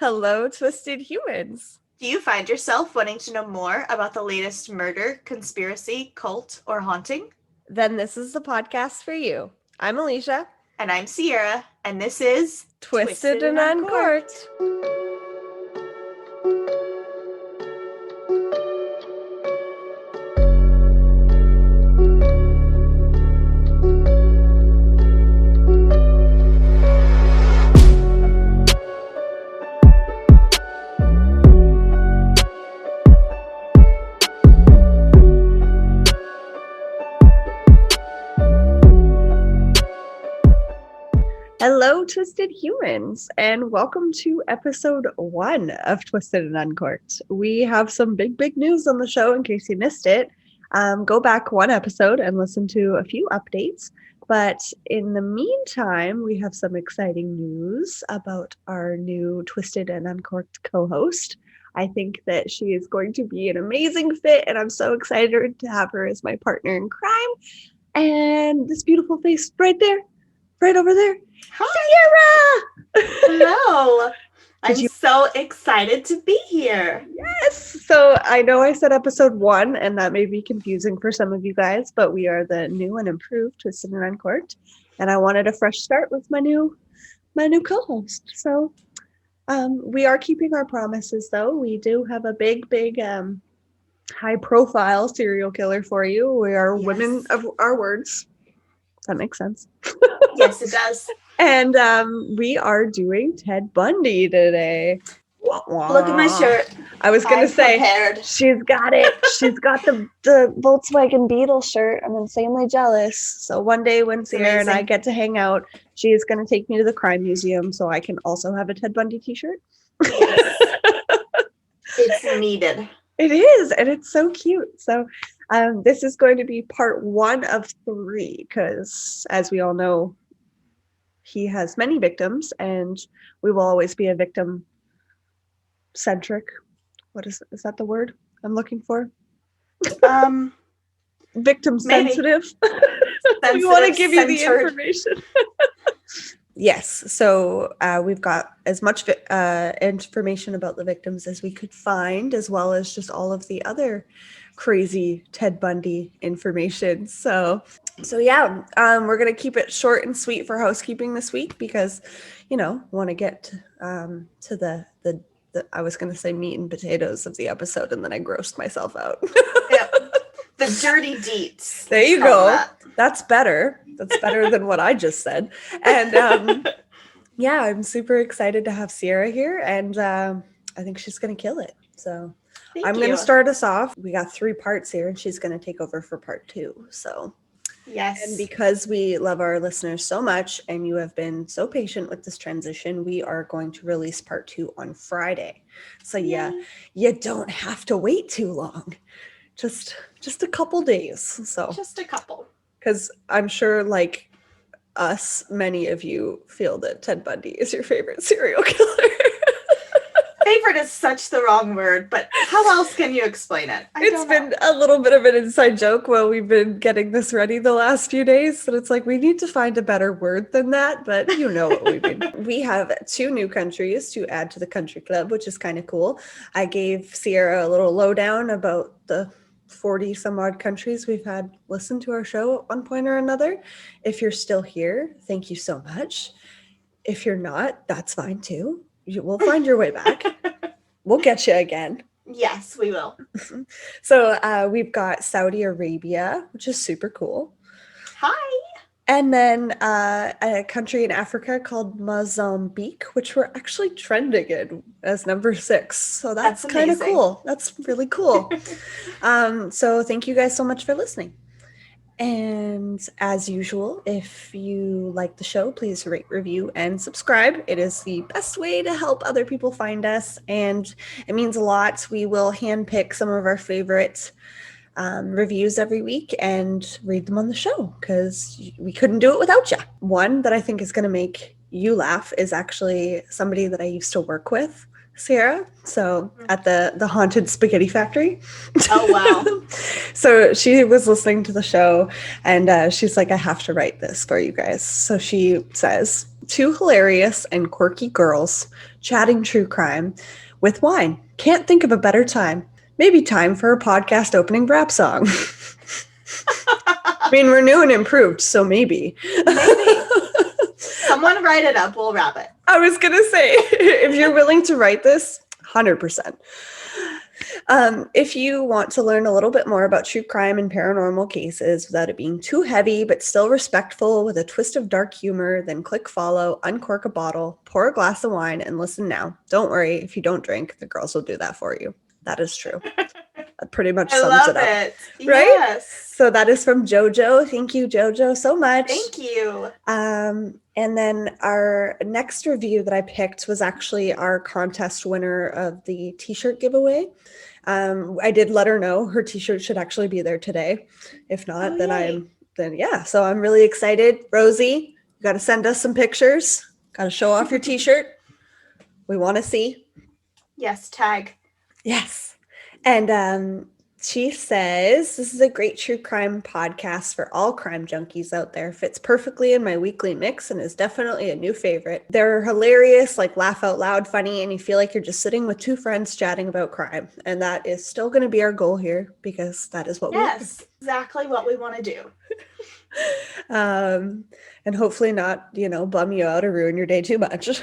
Hello, twisted humans. Do you find yourself wanting to know more about the latest murder, conspiracy, cult, or haunting? Then this is the podcast for you. I'm Alecia. And I'm Sierra, and this is Twisted and Uncorked. Hello, twisted humans, and welcome to episode 1 of Twisted and Uncorked. We have some big news on the show in case you missed it. Go back one episode and listen to a few updates. But in the meantime, we have some exciting news about our new Twisted and Uncorked co-host. I think that she is going to be an amazing fit, and I'm so excited to have her as my partner in crime. And this beautiful face right there, right over there. Hi, Sierra! Hello! I'm so excited to be here. Yes! So I know I said episode 1, and that may be confusing for some of you guys, but we are the new and improved Twisted and Uncorked, and I wanted a fresh start with my new co-host. So we are keeping our promises, though. We do have a big high-profile serial killer for you. We are women of our words. Does that make sense? Yes, it does. And we are doing Ted Bundy today. Look at my shirt. I was going to say, prepared. She's got it. She's got the Volkswagen Beetle shirt. I'm insanely jealous. So one day when Sierra and I get to hang out, she is going to take me to the crime museum so I can also have a Ted Bundy t-shirt. Yes. It's needed. It is, and it's so cute. So this is going to be part 1 of 3 because, as we all know, he has many victims, and we will always be a victim-centric. What is that the word I'm looking for? Victim-sensitive. We want to give you the information. Yes, so we've got as much information about the victims as we could find, as well as just all of the other crazy Ted Bundy information. So yeah, we're gonna keep it short and sweet for housekeeping this week because, want to get to the I was gonna say meat and potatoes of the episode, and then I grossed myself out. Yep. The dirty deets. There you go. That's better. That's better than what I just said. And yeah, I'm super excited to have Sierra here, and I think she's gonna kill it. So I'm going to start us off. We got 3 parts here, and she's going to take over for part 2. So, yes. And because we love our listeners so much, and you have been so patient with this transition, we are going to release part 2 on Friday. So yeah, you don't have to wait too long. Just a couple days. So just a couple. Because I'm sure, like us, many of you feel that Ted Bundy is your favorite serial killer. Favorite is such the wrong word, but how else can you explain it? It's been a little bit of an inside joke while we've been getting this ready the last few days. And it's like, we need to find a better word than that, but you know what we mean. We have 2 new countries to add to the country club, which is kind of cool. I gave Sierra a little lowdown about the 40 some odd countries we've had listen to our show at one point or another. If you're still here, thank you so much. If you're not, that's fine too. We'll find your way back. We'll get you again. Yes, we will. So we've got Saudi Arabia, which is super cool. Hi. And then a country in Africa called Mozambique, which we're actually trending in as number 6. So that's kind of cool. That's really cool. So thank you guys so much for listening. And as usual, if you like the show, please rate, review, and subscribe. It is the best way to help other people find us, and it means a lot. We will handpick some of our favorite reviews every week and read them on the show because we couldn't do it without you. One that I think is going to make you laugh is actually somebody that I used to work with, Sierra, so at the haunted spaghetti factory. Oh wow. So she was listening to the show, and she's like, I have to write this for you guys. So she says, Two hilarious and quirky girls chatting true crime with wine. Can't think of a better time. Maybe time for a podcast opening rap song. I mean, we're new and improved, so maybe. Maybe. Someone write it up. We'll wrap it. I was going to say, if you're willing to write this, 100%. If you want to learn a little bit more about true crime and paranormal cases without it being too heavy, but still respectful with a twist of dark humor, then click follow, uncork a bottle, pour a glass of wine, and listen now. Don't worry, if you don't drink, the girls will do that for you. That is true. That pretty much sums it up. Right? Yes. So that is from JoJo. Thank you, JoJo, so much. Thank you. And then our next review that I picked was actually our contest winner of the t-shirt giveaway. I did let her know her t-shirt should actually be there today. If not, then yeah. So I'm really excited. Rosie, you got to send us some pictures. Got to show off your t-shirt. We want to see. Yes, tag. Yes. And she says, this is a great true crime podcast for all crime junkies out there. Fits perfectly in my weekly mix and is definitely a new favorite. They're hilarious, like laugh out loud funny, and you feel like you're just sitting with two friends chatting about crime. And that is still going to be our goal here because that is what we want. Yes, exactly what we want to do. And hopefully not, bum you out or ruin your day too much.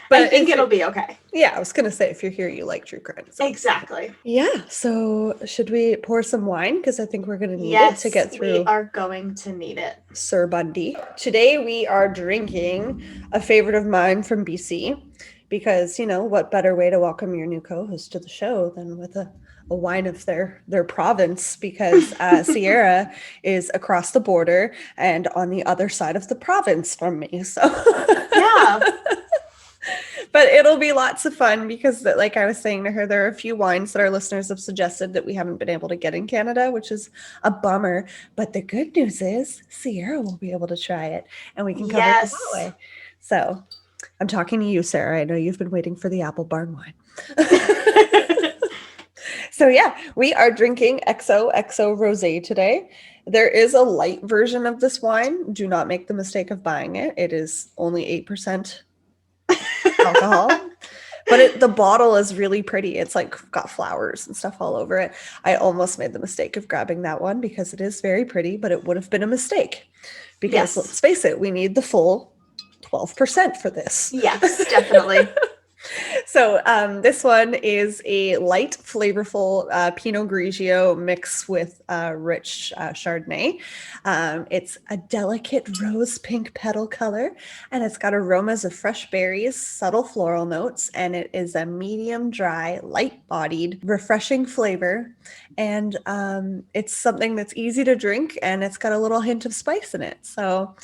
But I think it'll be okay. Yeah, I was going to say, if you're here, you like true crime. So. Exactly. Yeah. So should we pour some wine? Because I think we're going to need it to get through. We are going to need it. Sir Bundy. Today we are drinking a favorite of mine from BC because, what better way to welcome your new co-host to the show than with a wine of their province, because Sierra is across the border and on the other side of the province from me. So yeah. But it'll be lots of fun because, like I was saying to her, there are a few wines that our listeners have suggested that we haven't been able to get in Canada, which is a bummer. But the good news is Sierra will be able to try it and we can cover it that way. So I'm talking to you, Sarah. I know you've been waiting for the Apple Barn wine. So yeah, we are drinking XOXO Rosé today. There is a light version of this wine. Do not make the mistake of buying it. It is only 8% alcohol, but the bottle is really pretty. It's like got flowers and stuff all over it. I almost made the mistake of grabbing that one because it is very pretty, but it would have been a mistake because let's face it, we need the full 12% for this. Yes, definitely. So this one is a light, flavorful Pinot Grigio mixed with rich Chardonnay. It's a delicate rose pink petal color, and it's got aromas of fresh berries, subtle floral notes, and it is a medium dry, light-bodied, refreshing flavor. And it's something that's easy to drink, and it's got a little hint of spice in it. So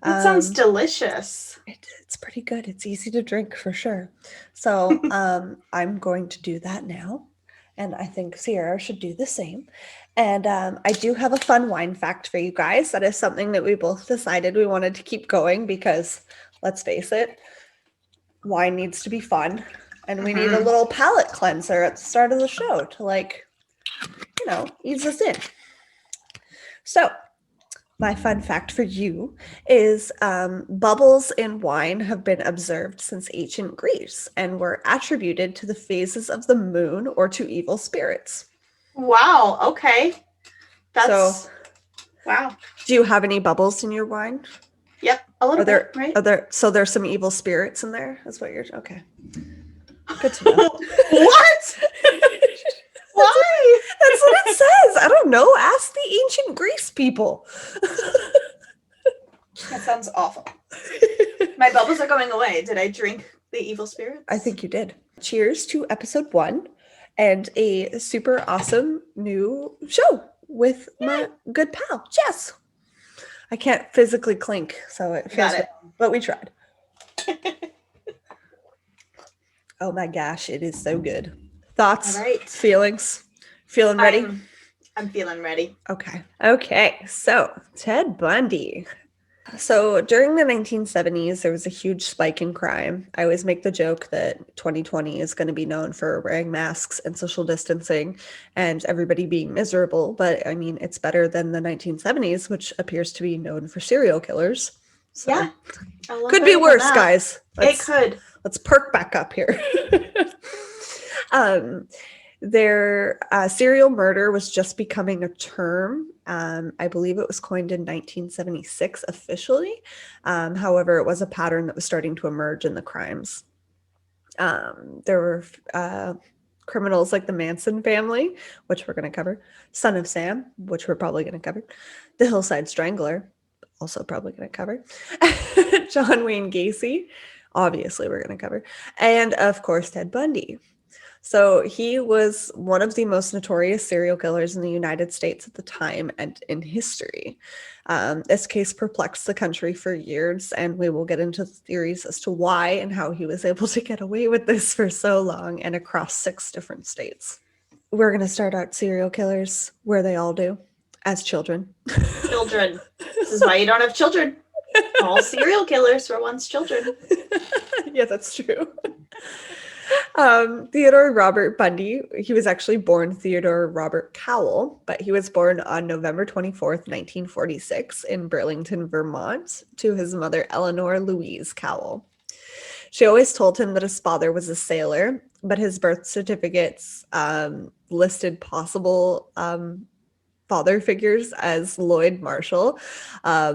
that sounds delicious. It's pretty good. It's easy to drink for sure. So I'm going to do that now. And I think Sierra should do the same. And I do have a fun wine fact for you guys. That is something that we both decided we wanted to keep going because, let's face it, wine needs to be fun. And we need a little palate cleanser at the start of the show to ease us in. So my fun fact for you is bubbles in wine have been observed since ancient Greece and were attributed to the phases of the moon or to evil spirits. Wow. Okay. Wow. Do you have any bubbles in your wine? Yep. A little bit, right? So there's some evil spirits in there? That's what you're... Okay. Good to know. What? Why? That's what it says. I don't know. Ask the ancient Greece people. That sounds awful. My bubbles are going away. Did I drink the evil spirits? I think you did. Cheers to episode 1 and a super awesome new show with my good pal, Jess. I can't physically clink, so it feels weird, but we tried. Oh my gosh, it is so good. Thoughts, feelings, feeling ready? I'm feeling ready. Okay. So Ted Bundy. So during the 1970s, there was a huge spike in crime. I always make the joke that 2020 is going to be known for wearing masks and social distancing and everybody being miserable. But I mean, it's better than the 1970s, which appears to be known for serial killers. So yeah. could be worse, guys. It could. Let's perk back up here. Their serial murder was just becoming a term. I believe it was coined in 1976 officially. However, it was a pattern that was starting to emerge in the crimes. There were criminals like the Manson family, which we're going to cover, Son of Sam, which we're probably going to cover, the Hillside Strangler, also probably going to cover, John Wayne Gacy, obviously we're going to cover, and of course Ted Bundy. So he was one of the most notorious serial killers in the United States at the time and in history. This case perplexed the country for years, and we will get into theories as to why and how he was able to get away with this for so long and across 6 different states. We're going to start out serial killers where they all do, as children. Children. This is why you don't have children. All serial killers were once children. Yeah, that's true. Theodore Robert Bundy, he was actually born Theodore Robert Cowell, but he was born on November 24th, 1946 in Burlington, Vermont, to his mother Eleanor Louise Cowell. She always told him that his father was a sailor, but his birth certificates listed possible father figures as Lloyd Marshall, a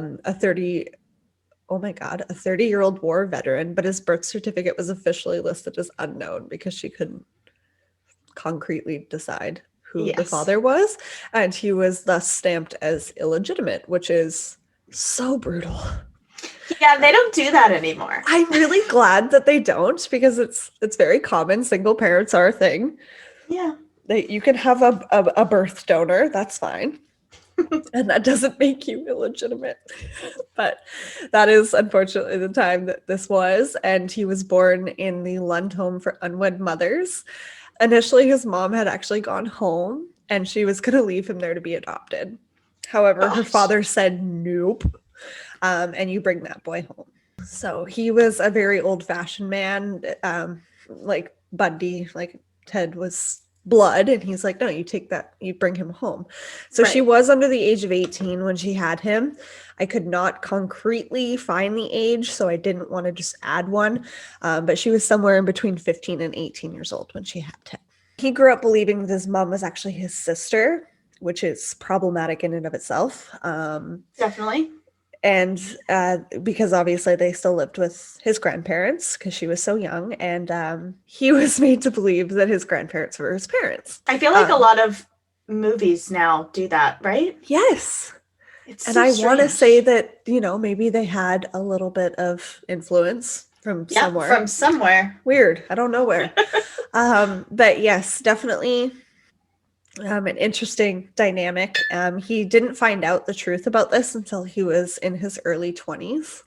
30-year-old war veteran, but his birth certificate was officially listed as unknown because she couldn't concretely decide who the father was, and he was thus stamped as illegitimate, which is so brutal. Yeah, they don't do that anymore. I'm really glad that they don't, because it's very common. Single parents are a thing. Yeah. You can have a birth donor, that's fine. And that doesn't make you illegitimate. But that is unfortunately the time that this was. And he was born in the Lund Home for Unwed Mothers. Initially, his mom had actually gone home and she was going to leave him there to be adopted. However, her father said, nope. And you bring that boy home. So he was a very old-fashioned man, like Bundy, like Ted was blood, and he's like, no, you take that, you bring him home. So she was under the age of 18 when she had him. I could not concretely find the age, so I didn't want to just add one, but she was somewhere in between 15 and 18 years old when she had him. He grew up believing that his mom was actually his sister, which is problematic in and of itself. Definitely. And because obviously they still lived with his grandparents because she was so young, and he was made to believe that his grandparents were his parents. I feel like a lot of movies now do that, right? Yes. It's and so I strange. want to say that, maybe they had a little bit of influence from somewhere. From somewhere. Weird. I don't know where. But yes, definitely an interesting dynamic. He didn't find out the truth about this until he was in his early 20s.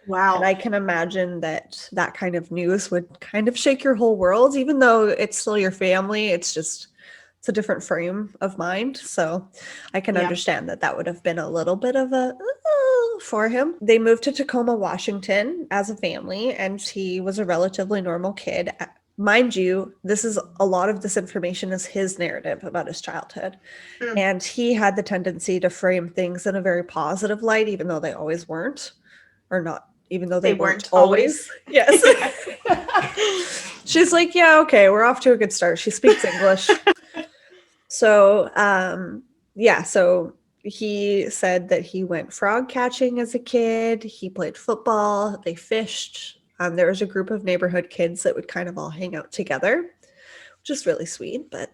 Wow. And I can imagine that kind of news would kind of shake your whole world, even though it's still your family. It's a different frame of mind. So I can understand that would have been a little bit of a for him. They moved to Tacoma, Washington as a family, and he was a relatively normal kid. Mind you, a lot of this information is his narrative about his childhood. And he had the tendency to frame things in a very positive light, even though they always weren't, or not, even though they weren't always. Yes. She's like, yeah, okay, we're off to a good start. She speaks English. So, so he said that he went frog catching as a kid. He played football. They fished. There was a group of neighborhood kids that would kind of all hang out together, which is really sweet, but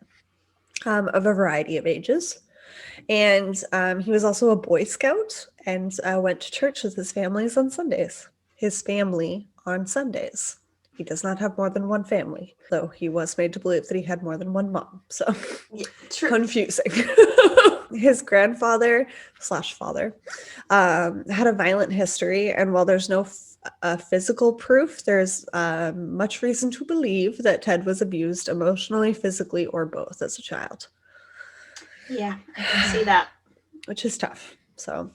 of a variety of ages. And he was also a Boy Scout and went to church with his family on Sundays. He does not have more than one family, though he was made to believe that he had more than one mom. So confusing. His grandfather / father had a violent history, and while there's no physical proof, there's much reason to believe that Ted was abused emotionally, physically, or both as a child. Yeah, I can see that. Which is tough. So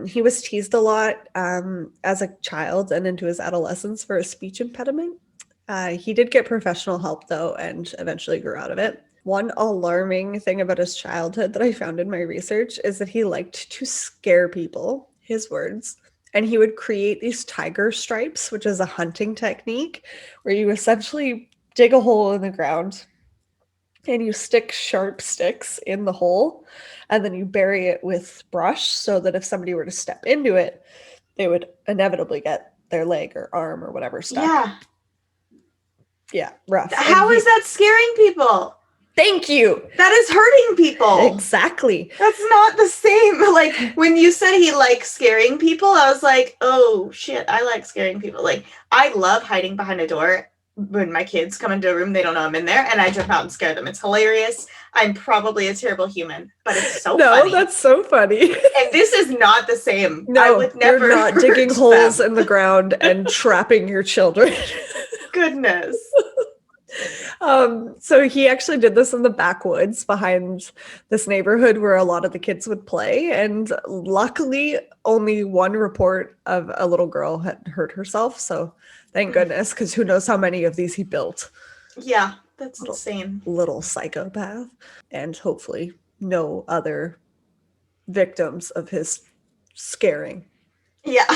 he was teased a lot as a child and into his adolescence for a speech impediment. He did get professional help, though, and eventually grew out of it. One alarming thing about his childhood that I found in my research is that he liked to scare people, his words, And he would create these tiger stripes, which is a hunting technique where you essentially dig a hole in the ground and you stick sharp sticks in the hole, and then you bury it with brush so that if somebody were to step into it, they would inevitably get their leg or arm or whatever stuck. Yeah. Yeah, rough. How is that scaring people? Thank you. That is hurting people. Exactly. That's not the same. Like, when you said he likes scaring people, I was like, oh, shit, I like scaring people. Like, I love hiding behind a door. When my kids come into a room, they don't know I'm in there, and I jump out and scare them. It's hilarious. I'm probably a terrible human, but it's so funny. No, that's so funny. And this is not the same. No, I would never you're not digging holes in the ground and trapping your children. Goodness. So he actually did this in the backwoods behind this neighborhood where a lot of the kids would play. And luckily, only one report of a little girl had hurt herself. So thank goodness, because who knows how many of these he built. Yeah, that's insane. Little psychopath. And hopefully no other victims of his scaring. Yeah.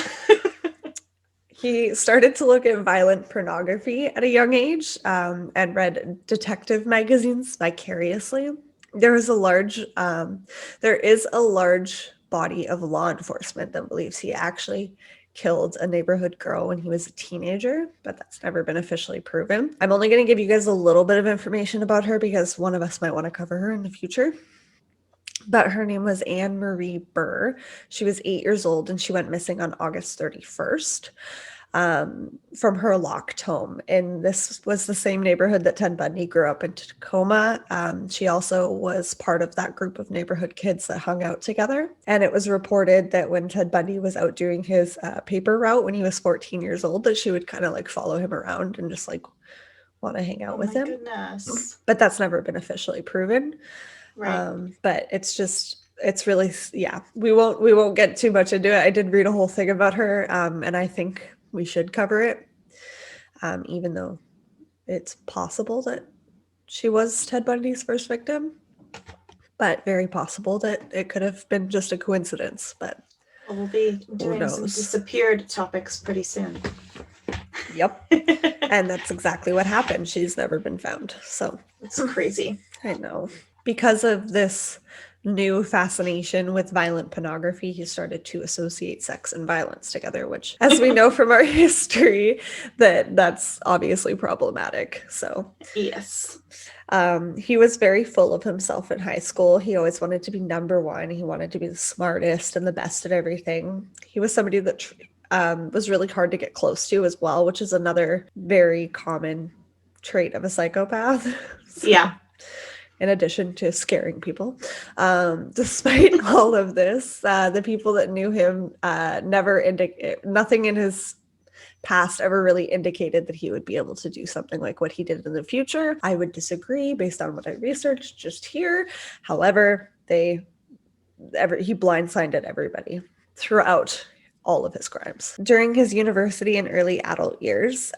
He started to look at violent pornography at a young age, and read detective magazines vicariously. There is a large body of law enforcement that believes he actually killed a neighborhood girl when he was a teenager, but that's never been officially proven. I'm only going to give you guys a little bit of information about her because one of us might want to cover her in the future. But her name was Anne Marie Burr. She was 8 years old and she went missing on August 31st from her locked home. And this was the same neighborhood that Ted Bundy grew up in Tacoma. She also was part of that group of neighborhood kids that hung out together. And it was reported that when Ted Bundy was out doing his paper route when he was 14 years old, that she would kind of like follow him around and just like want to hang out with him. Goodness. But that's never been officially proven. Right. But it's really, yeah, we won't get too much into it. I did read a whole thing about her, and I think we should cover it, even though it's possible that she was Ted Bundy's first victim, but very possible that it could have been just a coincidence. But we'll be doing some disappeared topics pretty soon. Yep. And that's exactly what happened. She's never been found. So it's crazy. I know. Because of this new fascination with violent pornography, he started to associate sex and violence together, which, as we know from our history, that's obviously problematic. So yes. He was very full of himself in high school. He always wanted to be number one. He wanted to be the smartest and the best at everything. He was somebody that was really hard to get close to as well, which is another very common trait of a psychopath. So, yeah. In addition to scaring people. Despite all of this, the people that knew him nothing in his past ever really indicated that he would be able to do something like what he did in the future. I would disagree based on what I researched just here. However, he blindsided everybody throughout all of his crimes. During his university and early adult years,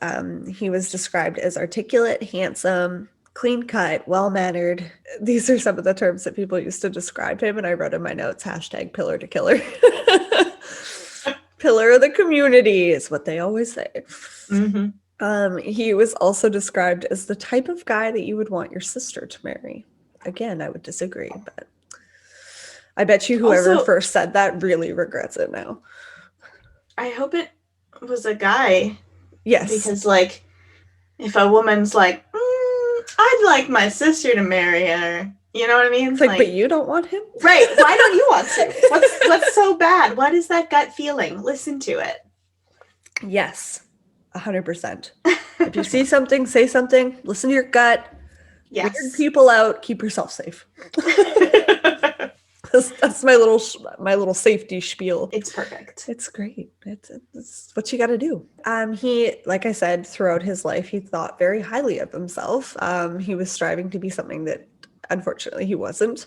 he was described as articulate, handsome, clean-cut, well-mannered. These are some of the terms that people used to describe him, and I wrote in my notes, #pillar to killer. Pillar of the community is what they always say. Mm-hmm. He was also described as the type of guy that you would want your sister to marry. Again, I would disagree, but I bet you whoever first said that really regrets it now. I hope it was a guy. Yes. Because, like, if a woman's like, I'd like my sister to marry her. You know what I mean? It's like, but you don't want him? Right. Why don't you want to? What's so bad? What is that gut feeling? Listen to it. Yes. 100%. If you see something, say something. Listen to your gut. Yes. Weird people out. Keep yourself safe. That's my little safety spiel. It's perfect. It's great. It's what you got to do. He, like I said, throughout his life, he thought very highly of himself. He was striving to be something that, unfortunately, he wasn't.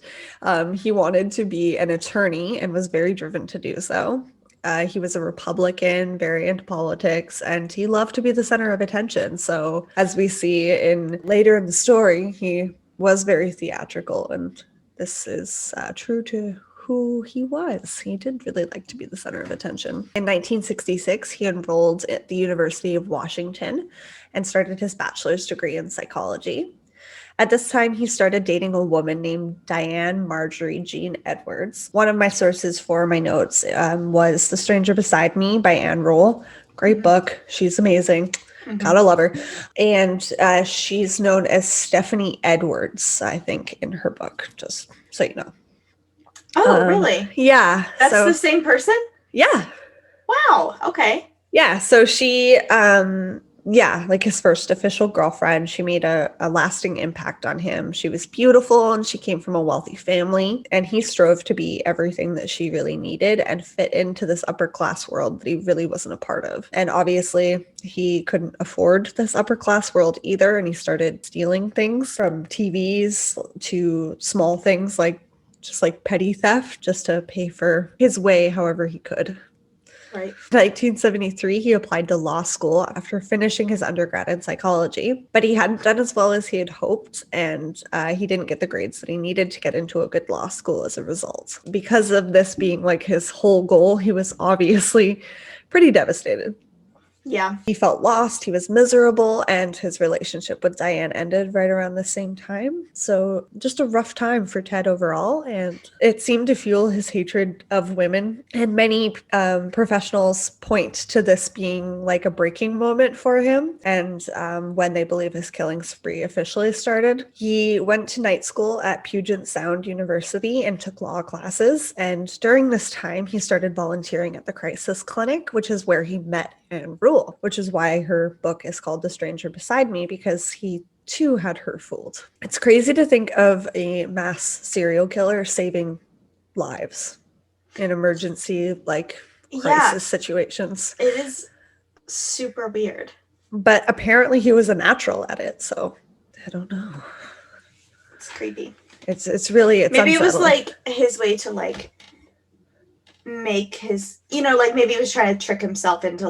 He wanted to be an attorney and was very driven to do so. He was a Republican, very into politics, and he loved to be the center of attention. So, as we see later in the story, he was very theatrical, and this is true to who he was. He did really like to be the center of attention. In 1966, he enrolled at the University of Washington and started his bachelor's degree in psychology. At this time, he started dating a woman named Diane Marjorie Jean Edwards. One of my sources for my notes was The Stranger Beside Me by Anne Rule. Great book. She's amazing. Gotta love her. And she's known as Stephanie Edwards, I think, in her book, just so you know. Oh, really? Yeah. That's the same person? Yeah. Wow. Okay. Yeah. So she, like his first official girlfriend, she made a lasting impact on him. She was beautiful and she came from a wealthy family, and he strove to be everything that she really needed and fit into this upper class world that he really wasn't a part of. And obviously he couldn't afford this upper class world either. And he started stealing things from TVs to small things like petty theft, just to pay for his way however he could. Right. In 1973, he applied to law school after finishing his undergrad in psychology, but he hadn't done as well as he had hoped, and he didn't get the grades that he needed to get into a good law school as a result. Because of this being like his whole goal, he was obviously pretty devastated. Yeah. He felt lost, he was miserable, and his relationship with Diane ended right around the same time. So just a rough time for Ted overall, and it seemed to fuel his hatred of women. And many professionals point to this being like a breaking moment for him, and when they believe his killing spree officially started. He went to night school at Puget Sound University and took law classes, and during this time he started volunteering at the crisis clinic, which is where he met Anne Rule, which is why her book is called The Stranger Beside Me, because he too had her fooled. It's crazy to think of a mass serial killer saving lives in emergency crisis situations. It is super weird. But apparently he was a natural at it, so I don't know. It's creepy. It's maybe unsettling. It was like his way to make his, maybe he was trying to trick himself into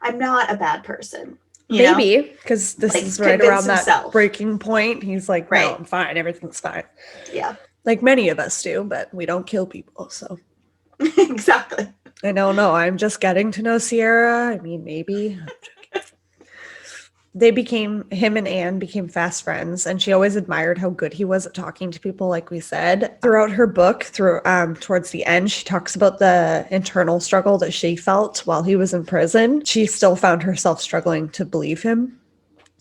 I'm not a bad person. Maybe, because this is right around that breaking point. He's like, no, I'm fine. Everything's fine. Yeah. Like many of us do, but we don't kill people, so. Exactly. I don't know. I'm just getting to know Sierra. I mean, maybe. Him and Anne became fast friends, and she always admired how good he was at talking to people, like we said. Throughout her book, towards the end, she talks about the internal struggle that she felt while he was in prison. She still found herself struggling to believe him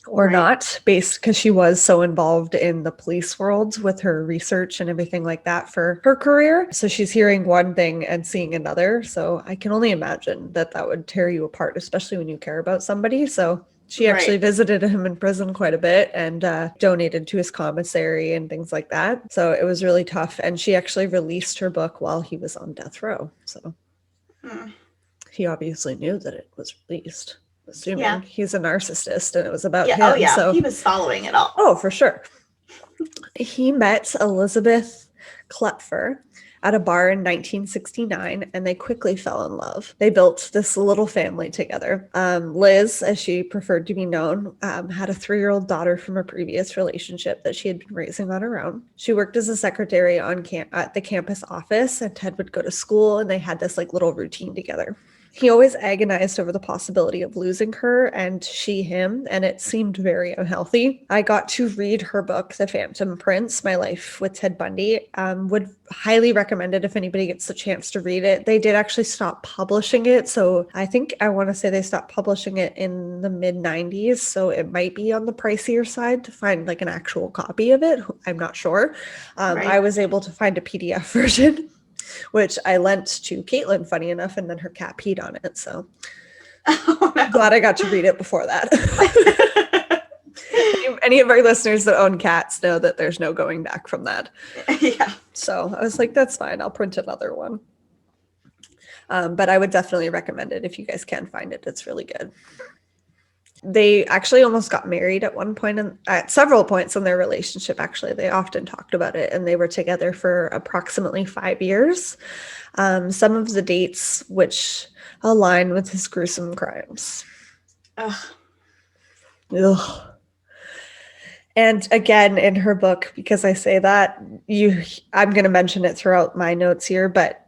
or not, because she was so involved in the police world with her research and everything like that for her career. So she's hearing one thing and seeing another. So I can only imagine that would tear you apart, especially when you care about somebody. So she actually visited him in prison quite a bit and donated to his commissary and things like that. So it was really tough. And she actually released her book while he was on death row. So he obviously knew that it was released, assuming he's a narcissist and it was about him. Oh, yeah. So he was following it all. Oh, for sure. He met Elizabeth Klepfer at a bar in 1969, and they quickly fell in love. They built this little family together. Liz, as she preferred to be known, had a 3-year-old daughter from a previous relationship that she had been raising on her own. She worked as a secretary at the campus office, and Ted would go to school, and they had this little routine together. He always agonized over the possibility of losing her, and she him, and it seemed very unhealthy. I got to read her book, The Phantom Prince, My Life with Ted Bundy. Would highly recommend it if anybody gets the chance to read it. They did actually stop publishing it, so I want to say they stopped publishing it in the mid-90s, so it might be on the pricier side to find an actual copy of it. I'm not sure. I was able to find a PDF version, which I lent to Caitlin, funny enough, and then her cat peed on it. So glad I got to read it before that. Any of our listeners that own cats know that there's no going back from that. Yeah. So I was like, that's fine. I'll print another one. But I would definitely recommend it if you guys can find it. It's really good. They actually almost got married at one point, and at several points in their relationship, actually. They often talked about it, and they were together for approximately 5 years. Some of the dates which align with his gruesome crimes. Ugh. Ugh. And again, in her book, because I say that, I'm going to mention it throughout my notes here, but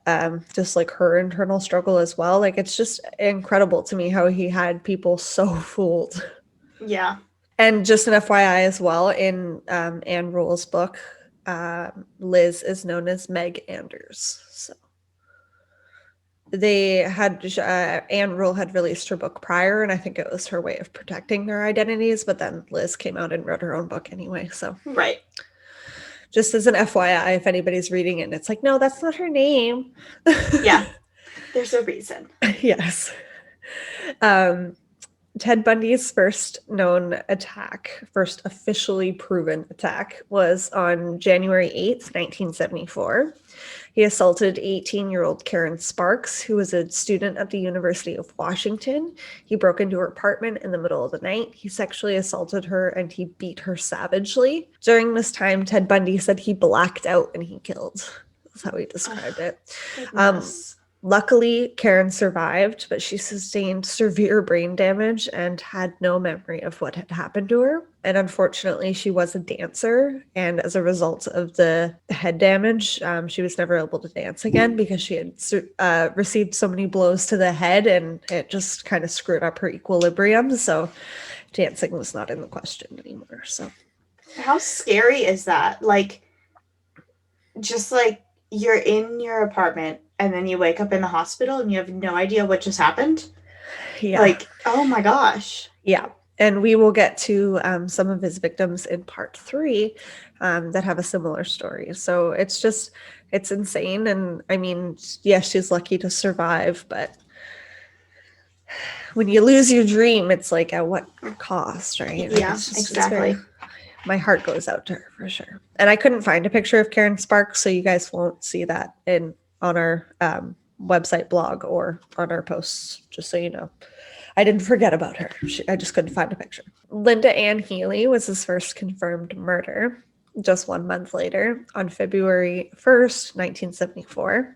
just like her internal struggle as well. Like, it's just incredible to me how he had people so fooled. Yeah. And just an FYI as well, in Anne Rule's book, Liz is known as Meg Anders. So they had Anne Rule had released her book prior, and I think it was her way of protecting their identities, but then Liz came out and wrote her own book anyway. So right, just as an FYI, if anybody's reading it and it's like, no, that's not her name. Yeah, there's a reason. Yes. Ted Bundy's first officially proven attack, was on January 8th, 1974. He assaulted 18-year-old Karen Sparks, who was a student at the University of Washington. He broke into her apartment in the middle of the night. He sexually assaulted her and he beat her savagely. During this time, Ted Bundy said he blacked out and he killed. That's how he described it. Luckily, Karen survived, but she sustained severe brain damage and had no memory of what had happened to her. And unfortunately, she was a dancer. And as a result of the head damage, she was never able to dance again because she had received so many blows to the head and it just kind of screwed up her equilibrium. So dancing was not in the question anymore. So how scary is that? Like, just like you're in your apartment and then you wake up in the hospital and you have no idea what just happened. Yeah. Like, oh my gosh. Yeah. And we will get to some of his victims in part 3 that have a similar story. So it's insane. And I mean, yes, she's lucky to survive, but when you lose your dream, it's like, at what cost, right? Yeah, exactly. My heart goes out to her for sure. And I couldn't find a picture of Karen Sparks, so you guys won't see that on our website blog or on our posts, just so you know. I didn't forget about her. I just couldn't find a picture. Linda Ann Healy was his first confirmed murder, just 1 month later, on February 1st, 1974.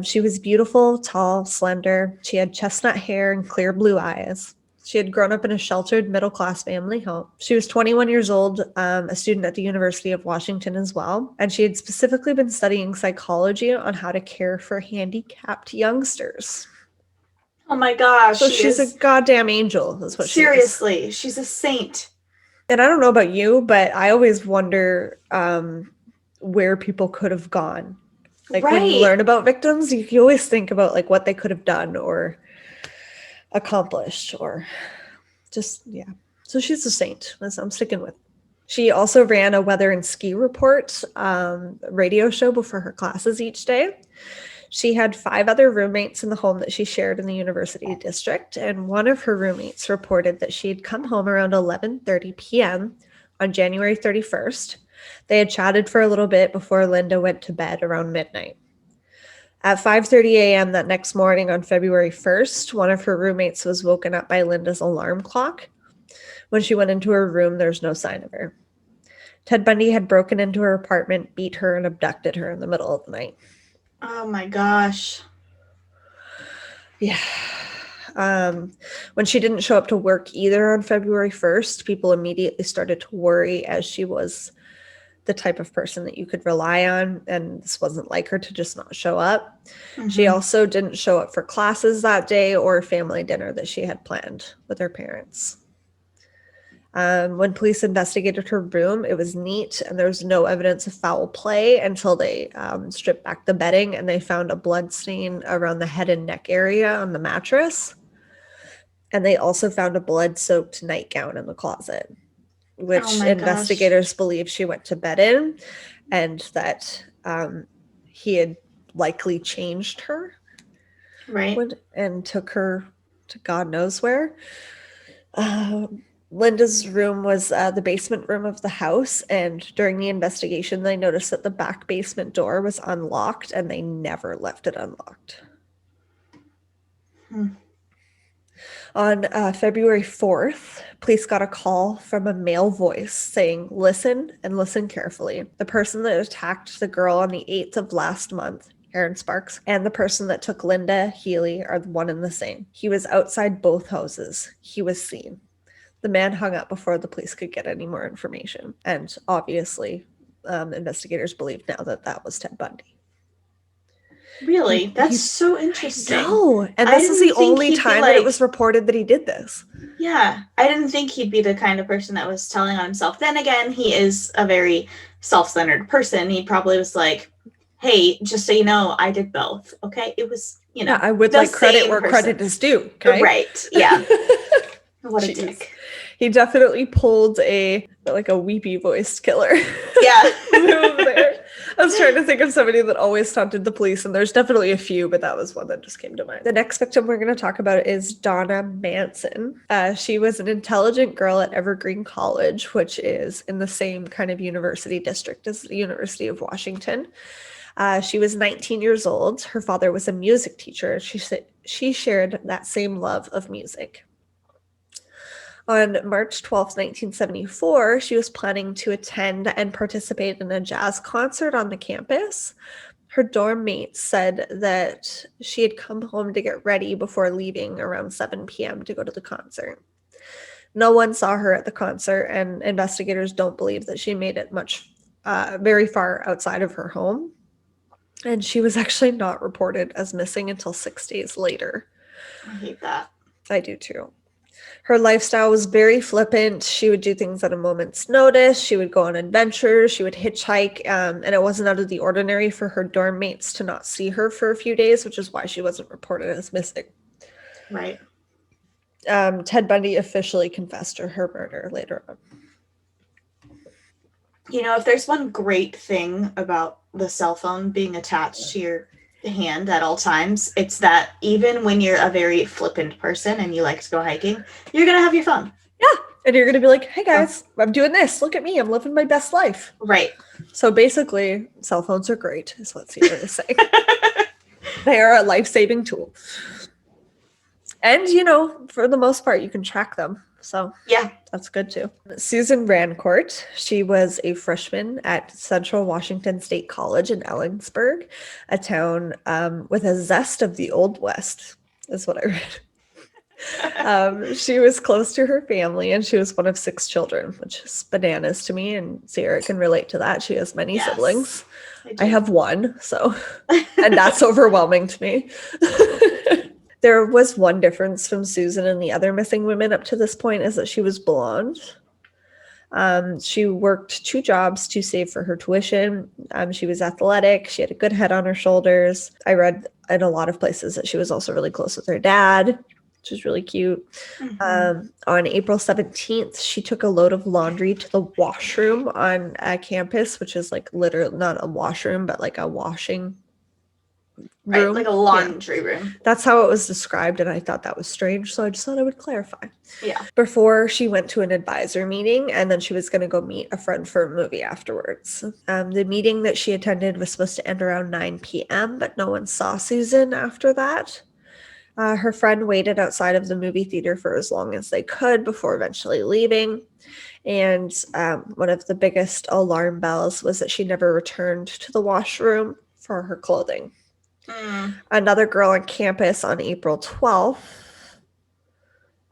She was beautiful, tall, slender. She had chestnut hair and clear blue eyes. She had grown up in a sheltered middle-class family home. She was 21 years old, a student at the University of Washington as well, and she had specifically been studying psychology on how to care for handicapped youngsters. Oh my gosh. So she's a goddamn angel, is what seriously, she is. She's a saint. And I don't know about you, but I always wonder where people could have gone. Like, right. When you learn about victims, you always think about like what they could have done or accomplished, or just, yeah. So she's a saint. That's what I'm sticking with. She also ran a weather and ski report radio show before her classes each day. She had 5 other roommates in the home that she shared in the university district, and one of her roommates reported that she had come home around 11:30 p.m. on January 31st. They had chatted for a little bit before Linda went to bed around midnight. At 5:30 a.m. that next morning on February 1st, one of her roommates was woken up by Linda's alarm clock. When she went into her room, there's no sign of her. Ted Bundy had broken into her apartment, beat her, and abducted her in the middle of the night. Oh my gosh. Yeah. When she didn't show up to work either on February 1st, people immediately started to worry, as she was the type of person that you could rely on, and this wasn't like her to just not show up. Mm-hmm. She also didn't show up for classes that day or family dinner that she had planned with her parents. When police investigated her room, it was neat and there was no evidence of foul play until they stripped back the bedding and they found a blood stain around the head and neck area on the mattress. And they also found a blood-soaked nightgown in the closet, which investigators believe she went to bed in, and that he had likely changed her. Right. And took her to God knows where. Linda's room was the basement room of the house, and during the investigation, they noticed that the back basement door was unlocked, and they never left it unlocked. On February 4th, police got a call from a male voice saying, "Listen and listen carefully. The person that attacked the girl on the 8th of last month, Karen Sparks, and the person that took Linda Healy are one and the same. He was outside both houses. He was seen. The man hung up before the police could get any more information. And obviously, investigators believe now that that was Ted Bundy. Really? That's so interesting. No, and this is the only time that it was reported that he did this. Yeah, I didn't think he'd be the kind of person that was telling on himself. Then again, he is a very self-centered person. He probably was like, hey, just so you know, I did both. Okay, it was, Yeah, I would like credit where credit is due. Okay, right? Yeah. What a dick. He definitely pulled a weepy voiced killer. Yeah. There. I was trying to think of somebody that always taunted the police, and there's definitely a few, but that was one that just came to mind. The next victim we're going to talk about is Donna Manson. She was an intelligent girl at Evergreen College, which is in the same kind of university district as the University of Washington. She was 19 years old. Her father was a music teacher. She shared that same love of music. On March 12th, 1974, she was planning to attend and participate in a jazz concert on the campus. Her dorm mates said that she had come home to get ready before leaving around 7 p.m. to go to the concert. No one saw her at the concert, and investigators don't believe that she made it very far outside of her home. And she was actually not reported as missing until 6 days later. I hate that. I do too. Her lifestyle was very flippant. She would do things at a moment's notice. She would go on adventures. She would hitchhike. And it wasn't out of the ordinary for her dorm mates to not see her for a few days, which is why she wasn't reported as missing. Right. Ted Bundy officially confessed to her murder later on. You know, if there's one great thing about the cell phone being attached to your hand at all times, it's that even when you're a very flippant person and you like to go hiking, you're gonna have your phone. Yeah, and you're gonna be like, hey guys, I'm doing this, look at me, I'm living my best life. Right. So basically, cell phones are great is what Sierra is saying. They are a life-saving tool, and for the most part you can track them, so yeah, that's good too. Susan Rancourt, she was a freshman at Central Washington State College in Ellensburg, a town with a zest of the Old West, is what I read. She was close to her family, and she was one of 6 children, which is bananas to me, and Sierra can relate to that. She has many siblings. I have one, and that's overwhelming to me. There was one difference from Susan and the other missing women up to this point, is that she was blonde. She worked 2 jobs to save for her tuition. She was athletic. She had a good head on her shoulders. I read in a lot of places that she was also really close with her dad, which is really cute. Mm-hmm. On April 17th, she took a load of laundry to the washroom on campus, which is like literally not a washroom, but like a washing room. Right, like a laundry room. That's how it was described, and I thought that was strange, so I just thought I would clarify. Yeah. Before she went to an advisor meeting, and then she was going to go meet a friend for a movie afterwards. The meeting that she attended was supposed to end around 9 p.m., but no one saw Susan after that. Her friend waited outside of the movie theater for as long as they could before eventually leaving. And one of the biggest alarm bells was that she never returned to the washroom for her clothing. Another girl on campus on April 12th,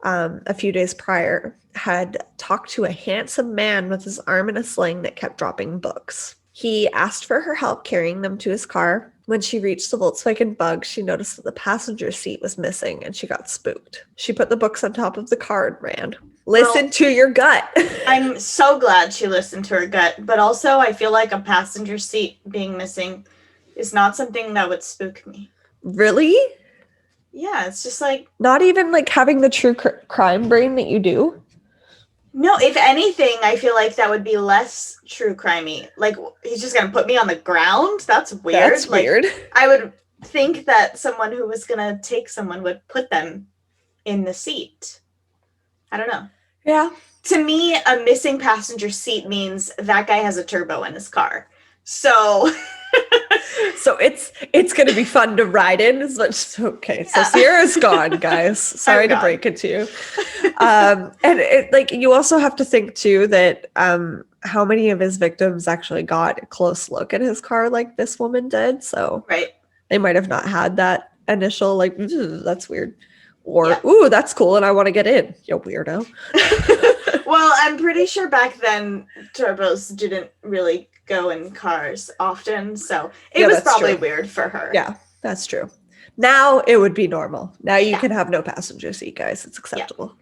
a few days prior, had talked to a handsome man with his arm in a sling that kept dropping books. He asked for her help carrying them to his car. When she reached the Volkswagen Bug, she noticed that the passenger seat was missing, and she got spooked. She put the books on top of the car and ran. Listen to your gut. I'm so glad she listened to her gut, but also I feel like a passenger seat being missing is not something that would spook me. Really? Yeah, it's just like... Not even like having the true crime brain that you do? No, if anything, I feel like that would be less true crimey. Like, he's just going to put me on the ground? That's weird. That's weird. I would think that someone who was going to take someone would put them in the seat. I don't know. Yeah. To me, a missing passenger seat means that guy has a turbo in his car. So... So it's going to be fun to ride in as much. Okay, so Sierra's gone, guys. Sorry to break it to you. And you also have to think too that how many of his victims actually got a close look at his car like this woman did. So right, they might have not had that initial like, that's weird. Or, ooh, that's cool and I want to get in. You weirdo. Well, I'm pretty sure back then turbos didn't really go in cars often, so it was probably weird for her. Yeah, that's true. Now it would be normal. Now you can have no passenger seat, guys. It's acceptable.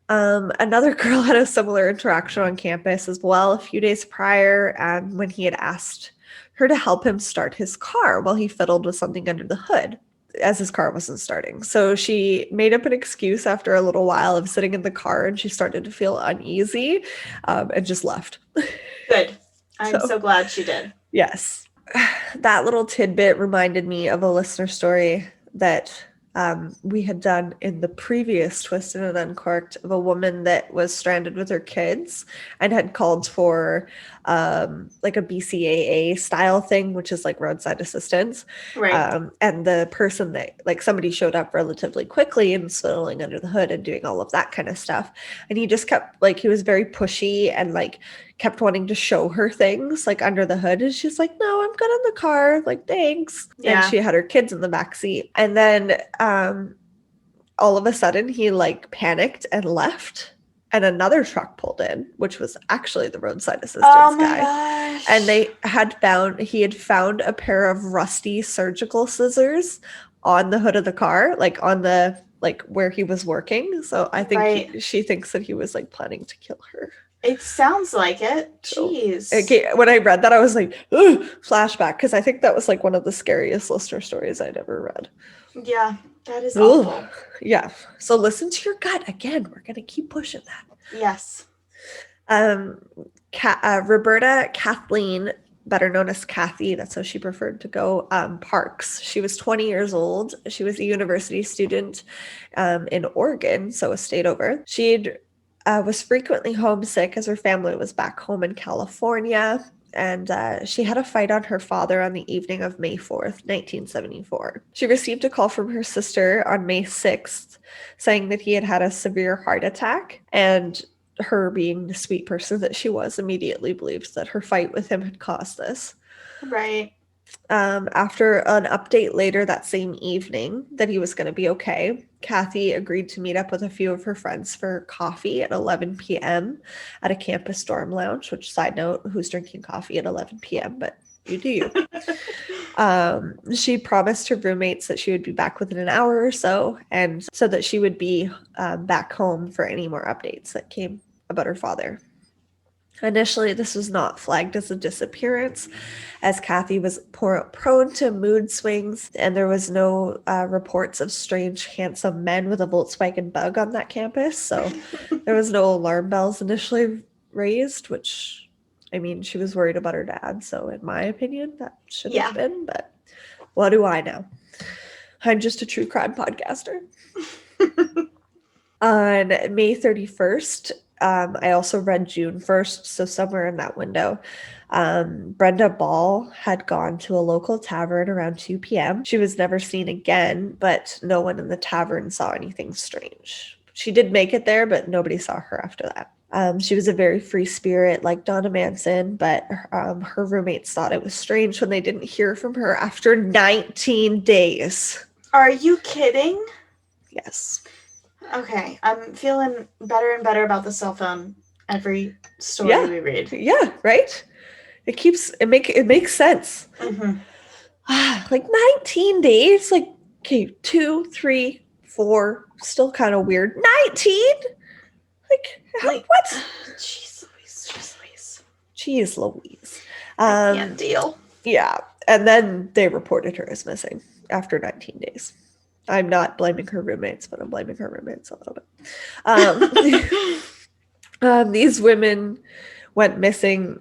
Another girl had a similar interaction on campus as well a few days prior, when he had asked her to help him start his car while he fiddled with something under the hood, as his car wasn't starting. So she made up an excuse after a little while of sitting in the car, and she started to feel uneasy, and just left. Good. I'm so glad she did. Yes. That little tidbit reminded me of a listener story that we had done in the previous Twisted and Uncorked, of a woman that was stranded with her kids and had called for like a BCAA style thing, which is like roadside assistance. Right. And the person that, like, somebody showed up relatively quickly and fiddling under the hood and doing all of that kind of stuff. And he just kept, like, he was very pushy and like kept wanting to show her things like under the hood. And she's like, no, I'm good in the car. Like, thanks. Yeah. And she had her kids in the back seat. And then all of a sudden he like panicked and left. And another truck pulled in, which was actually the roadside assistance guy. Gosh. And he had found a pair of rusty surgical scissors on the hood of the car, like on the, like where he was working. So I think she thinks that he was like planning to kill her. It sounds like it. Jeez. So, when I read that, I was like, ooh, flashback, because I think that was like one of the scariest listener stories I'd ever read. Yeah, that is awful. Yeah. So listen to your gut. Again, we're going to keep pushing that. Yes. Roberta Kathleen, better known as Kathy, that's how she preferred to go, Parks. She was 20 years old. She was a university student in Oregon, so a state over. She'd was frequently homesick as her family was back home in California, and she had a fight on her father on the evening of May 4th, 1974. She received a call from her sister on May 6th saying that he had had a severe heart attack, and her, being the sweet person that she was, immediately believed that her fight with him had caused this. Right. After an update later that same evening that he was going to be okay, Kathy agreed to meet up with a few of her friends for coffee at 11 p.m. at a campus dorm lounge, which, side note, who's drinking coffee at 11 p.m., but you do you. She promised her roommates that she would be back within an hour or so, and so that she would be back home for any more updates that came about her father. Initially, this was not flagged as a disappearance, as Kathy was prone to mood swings, and there was no reports of strange, handsome men with a Volkswagen Bug on that campus, so there was no alarm bells initially raised, which, I mean, she was worried about her dad, so in my opinion, that should have been, but what do I know? I'm just a true crime podcaster. On May 31st, I also read June 1st, so somewhere in that window, Brenda Ball had gone to a local tavern around 2 p.m. She was never seen again, but no one in the tavern saw anything strange. She did make it there, but nobody saw her after that. She was a very free spirit like Donna Manson, but her roommates thought it was strange when they didn't hear from her after 19 days. Are you kidding? Yes. Okay, I'm feeling better and better about the cell phone every story we read. Yeah, right? It makes sense. Mm-hmm. Like 19 days? Like, okay, 2, 3, 4, still kind of weird. 19? Like what? Jeez Louise. Jeez Louise. I can't deal. Yeah, and then they reported her as missing after 19 days. I'm not blaming her roommates, but I'm blaming her roommates a little bit. These women went missing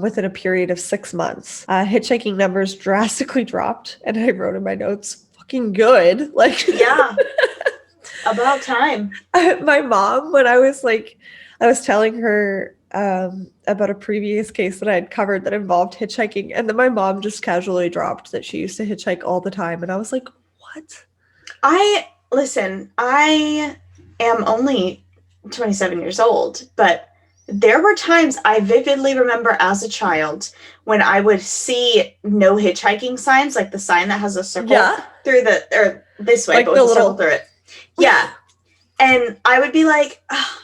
within a period of 6 months. Hitchhiking numbers drastically dropped, and I wrote in my notes, fucking good. Like, yeah, about time. My mom, when I was telling her about a previous case that I had covered that involved hitchhiking, and then my mom just casually dropped that she used to hitchhike all the time, and I was like, what? I am only 27 years old, but there were times I vividly remember as a child when I would see no hitchhiking signs, like the sign that has a circle through or this way, like but with a circle through it. Yeah. And I would be like, oh,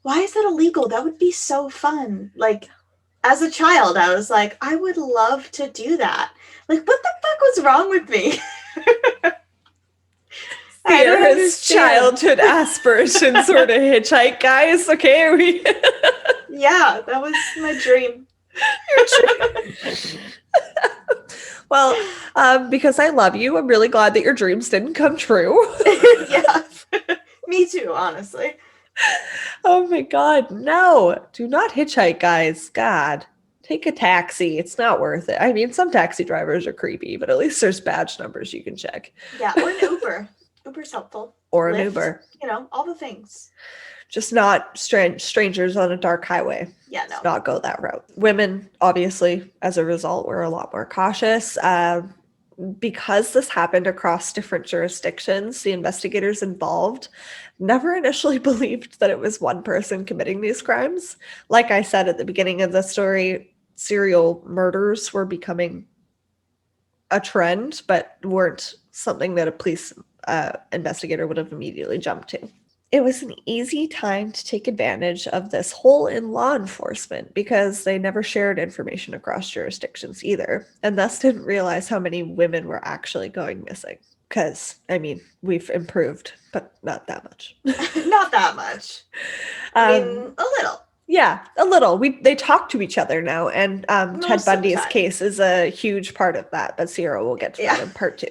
why is that illegal? That would be so fun. Like, as a child, I was like, I would love to do that. Like, what the fuck was wrong with me? I don't Sierra's understand. childhood aspirations were to hitchhike, guys. Okay, are we? Yeah, that was my dream. Well, because I love you, I'm really glad that your dreams didn't come true. Yeah. Me too, honestly. Oh my God, no. Do not hitchhike, guys. God. Take a taxi. It's not worth it. I mean, some taxi drivers are creepy, but at least there's badge numbers you can check. Yeah, or an Uber. Uber's helpful. Or an Lyft, Uber. You know, all the things. Just not strangers on a dark highway. Yeah, no. Let's not go that route. Women, obviously, as a result, were a lot more cautious. Because this happened across different jurisdictions, the investigators involved never initially believed that it was one person committing these crimes. Like I said at the beginning of the story, serial murders were becoming a trend, but weren't something that a police investigator would have immediately jumped to. It was an easy time to take advantage of this hole in law enforcement because they never shared information across jurisdictions either, and thus didn't realize how many women were actually going missing. Because, I mean, we've improved, but not that much. Not that much. I mean, a little. Yeah, a little. They talk to each other now, and Ted Bundy's case is a huge part of that, but Sierra will get to that in part 2.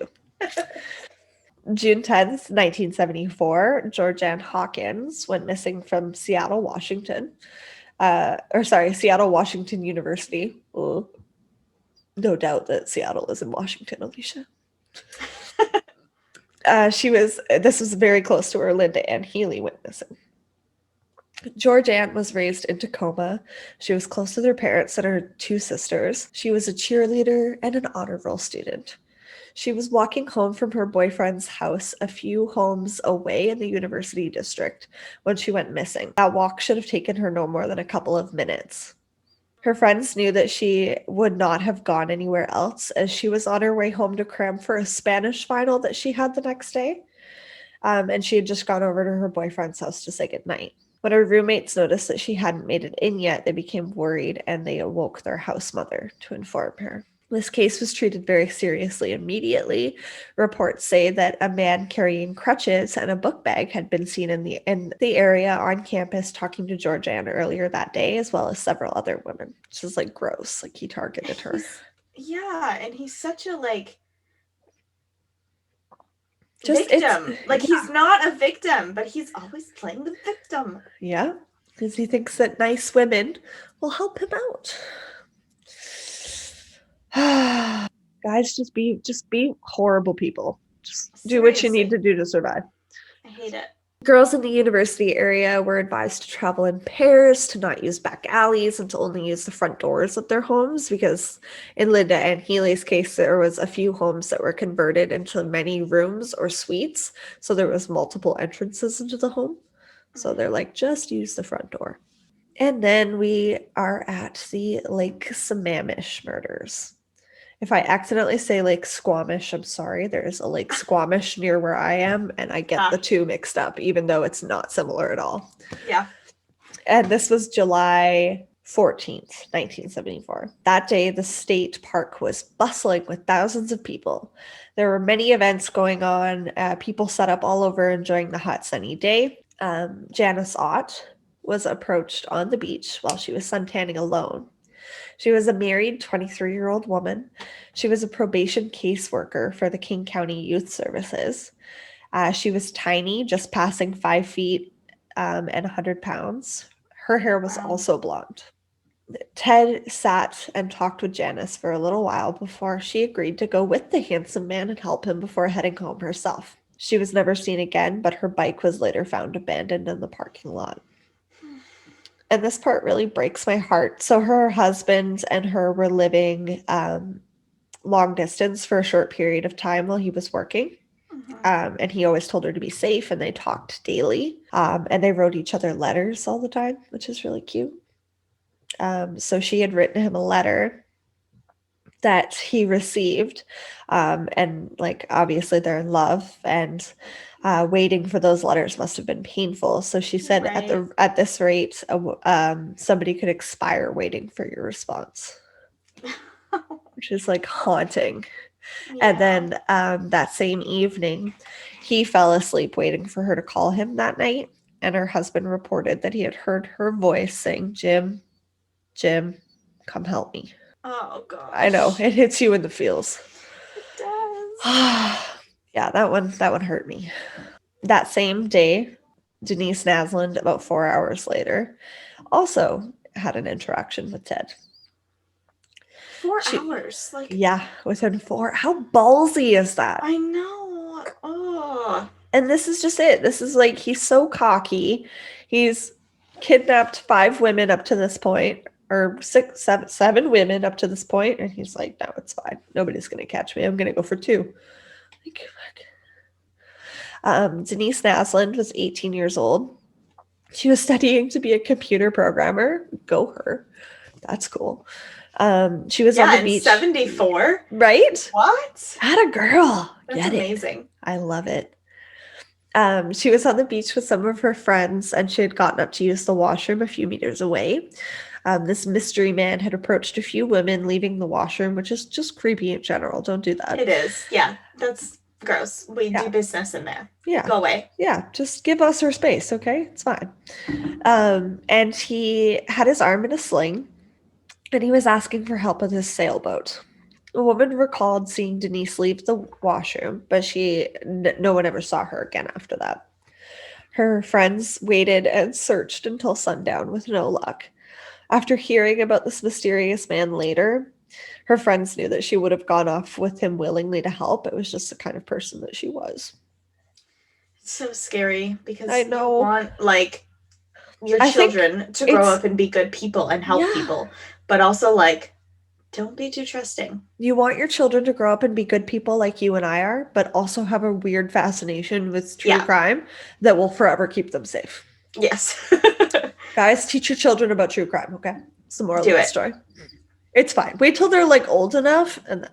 June 10th, 1974, Georgianne Hawkins went missing from Seattle, Washington. Seattle, Washington University. Ooh. No doubt that Seattle is in Washington, Alecia. This was very close to where Linda Ann Healy went missing. Georgianne was raised in Tacoma. She was close to their parents and her 2 sisters. She was a cheerleader and an honor roll student. She was walking home from her boyfriend's house a few homes away in the University District when she went missing. That walk should have taken her no more than a couple of minutes. Her friends knew that she would not have gone anywhere else as she was on her way home to cram for a Spanish final that she had the next day. And she had just gone over to her boyfriend's house to say goodnight. When her roommates noticed that she hadn't made it in yet, they became worried and they awoke their house mother to inform her. This case was treated very seriously immediately. Reports say that a man carrying crutches and a book bag had been seen in the area on campus talking to Georgianne earlier that day, as well as several other women. Which is like gross. Like he targeted her. Yeah, and he's such a victim. He's not a victim, but he's always playing the victim. Yeah, because he thinks that nice women will help him out. Guys, just be horrible people. Just do what you need to do to survive. I hate it. Girls in the university area were advised to travel in pairs, to not use back alleys, and to only use the front doors of their homes, because in Linda Ann Healy's case, there was a few homes that were converted into many rooms or suites, so there was multiple entrances into the home. So they're like, just use the front door. And then we are at the Lake Sammamish murders. If I accidentally say Lake Squamish, I'm sorry. There is a Lake Squamish near where I am, and I get the two mixed up, even though it's not similar at all. Yeah. And this was July 14th, 1974. That day, the state park was bustling with thousands of people. There were many events going on. People set up all over enjoying the hot sunny day. Janice Ott was approached on the beach while she was suntanning alone. She was a married 23-year-old woman. She was a probation caseworker for the King County Youth Services. She was tiny, just passing 5 feet and 100 pounds. Her hair was also blonde. Ted sat and talked with Janice for a little while before she agreed to go with the handsome man and help him before heading home herself. She was never seen again, but her bike was later found abandoned in the parking lot. And this part really breaks my heart. So her husband and her were living long distance for a short period of time while he was working. And he always told her to be safe, and they talked daily. And they wrote each other letters all the time, which is really cute. So she had written him a letter that he received. And like, obviously they're in love, and waiting for those letters must have been painful. So she said at this rate, somebody could expire waiting for your response, which is like haunting. Yeah. And then that same evening, he fell asleep waiting for her to call him that night. And her husband reported that he had heard her voice saying, "Jim, Jim, come help me." Oh, gosh. I know, it hits you in the feels. It does. Yeah, that one hurt me. That same day, Denise Naslund, about 4 hours later, also had an interaction with Ted. 4 hours? Like, yeah, within 4. How ballsy is that? I know. Oh. And this is just it. This is like, he's so cocky. He's kidnapped 5 women up to this point, or 7 women up to this point, and he's like, no, it's fine. Nobody's gonna catch me. I'm gonna go for 2. Like, Denise Naslund was 18 years old. She was studying to be a computer programmer. Go her. That's cool. She was on the beach. 74? Right? What? Atta girl. That's amazing. I love it. She was on the beach with some of her friends, and she had gotten up to use the washroom a few meters away. This mystery man had approached a few women leaving the washroom, which is just creepy in general. Don't do that. It is. Yeah. That's gross. We do business in there. Yeah. Go away. Yeah. Just give us her space, okay? It's fine. And he had his arm in a sling, and he was asking for help with his sailboat. A woman recalled seeing Denise leave the washroom, but no one ever saw her again after that. Her friends waited and searched until sundown with no luck. After hearing about this mysterious man later, her friends knew that she would have gone off with him willingly to help. It was just the kind of person that she was. It's so scary because I know. You want, like, your children to grow up and be good people and help people, but also, like, don't be too trusting. You want your children to grow up and be good people like you and I are, but also have a weird fascination with true crime that will forever keep them safe. Yes. Guys, teach your children about true crime, okay? It's the moral of the story. It's fine. Wait till they're, like, old enough. And then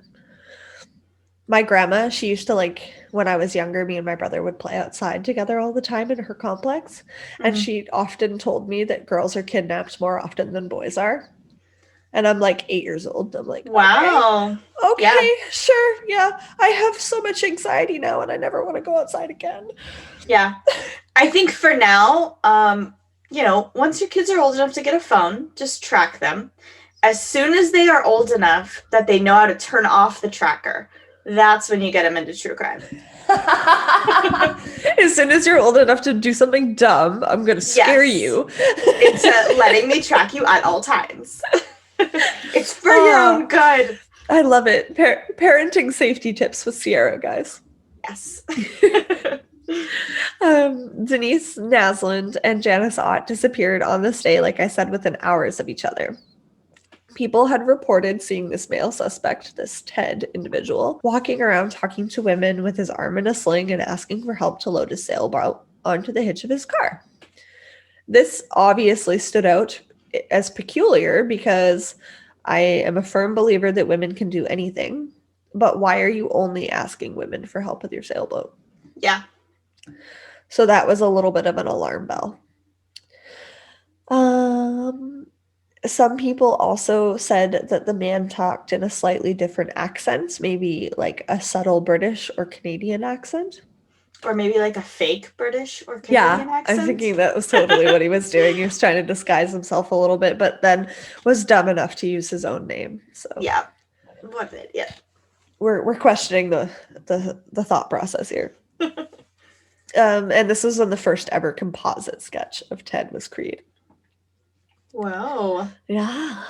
my grandma, she used to, like, when I was younger, me and my brother would play outside together all the time in her complex. Mm-hmm. And she often told me that girls are kidnapped more often than boys are. And I'm like 8 years old. I'm like, wow. Okay, sure. Yeah. I have so much anxiety now, and I never want to go outside again. Yeah. I think for now, once your kids are old enough to get a phone, just track them. As soon as they are old enough that they know how to turn off the tracker, that's when you get them into true crime. As soon as you're old enough to do something dumb, I'm going to scare you into letting me track you at all times. It's for your own good. I love it. Parenting safety tips with Sierra, guys. Yes. Denise Naslund and Janice Ott disappeared on this day, like I said, within hours of each other. People had reported seeing this male suspect, this Ted individual, walking around talking to women with his arm in a sling and asking for help to load his sailboat onto the hitch of his car. This obviously stood out as peculiar because I am a firm believer that women can do anything, but why are you only asking women for help with your sailboat? Yeah. So that was a little bit of an alarm bell. Some people also said that the man talked in a slightly different accent, maybe like a subtle British or Canadian accent. Or maybe like a fake British or Canadian accent. I'm thinking that was totally what he was doing. He was trying to disguise himself a little bit, but then was dumb enough to use his own name. So yeah, what an idiot. We're questioning the thought process here. And this was when the first ever composite sketch of Ted was created. Wow. Yeah.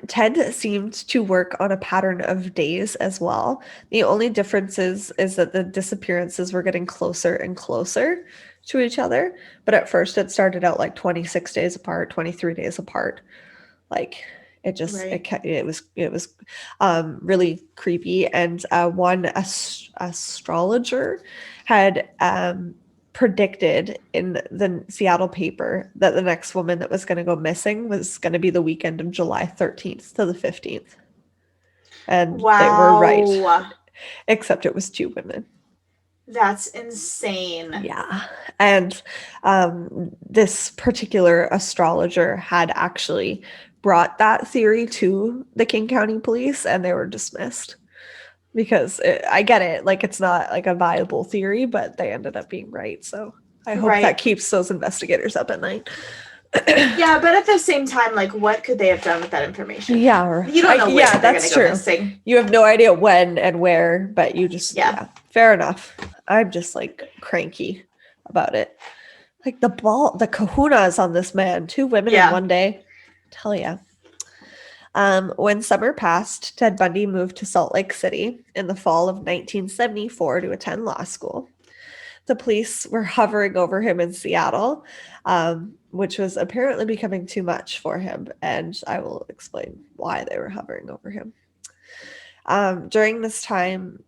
Ted seemed to work on a pattern of days as well. The only difference is that the disappearances were getting closer and closer to each other. But at first it started out like 26 days apart, 23 days apart. Like it just, it was really creepy. And one astrologer had predicted in the Seattle paper that the next woman that was going to go missing was going to be the weekend of July 13th to the 15th. And they were right. Wow. Except it was 2 women. That's insane. Yeah. And this particular astrologer had actually brought that theory to the King County Police, and they were dismissed because I get it. Like, it's not like a viable theory, but they ended up being right. So I hope that keeps those investigators up at night. Yeah, but at the same time, like, what could they have done with that information? Yeah. You don't know where they're that's gonna true. go missing. You have no idea when and where, but you just, fair enough. I'm just like cranky about it. Like the kahunas on this man, 2 women in one day. Tell ya. When summer passed, Ted Bundy moved to Salt Lake City in the fall of 1974 to attend law school. The police were hovering over him in Seattle, which was apparently becoming too much for him, and I will explain why they were hovering over him. During this time,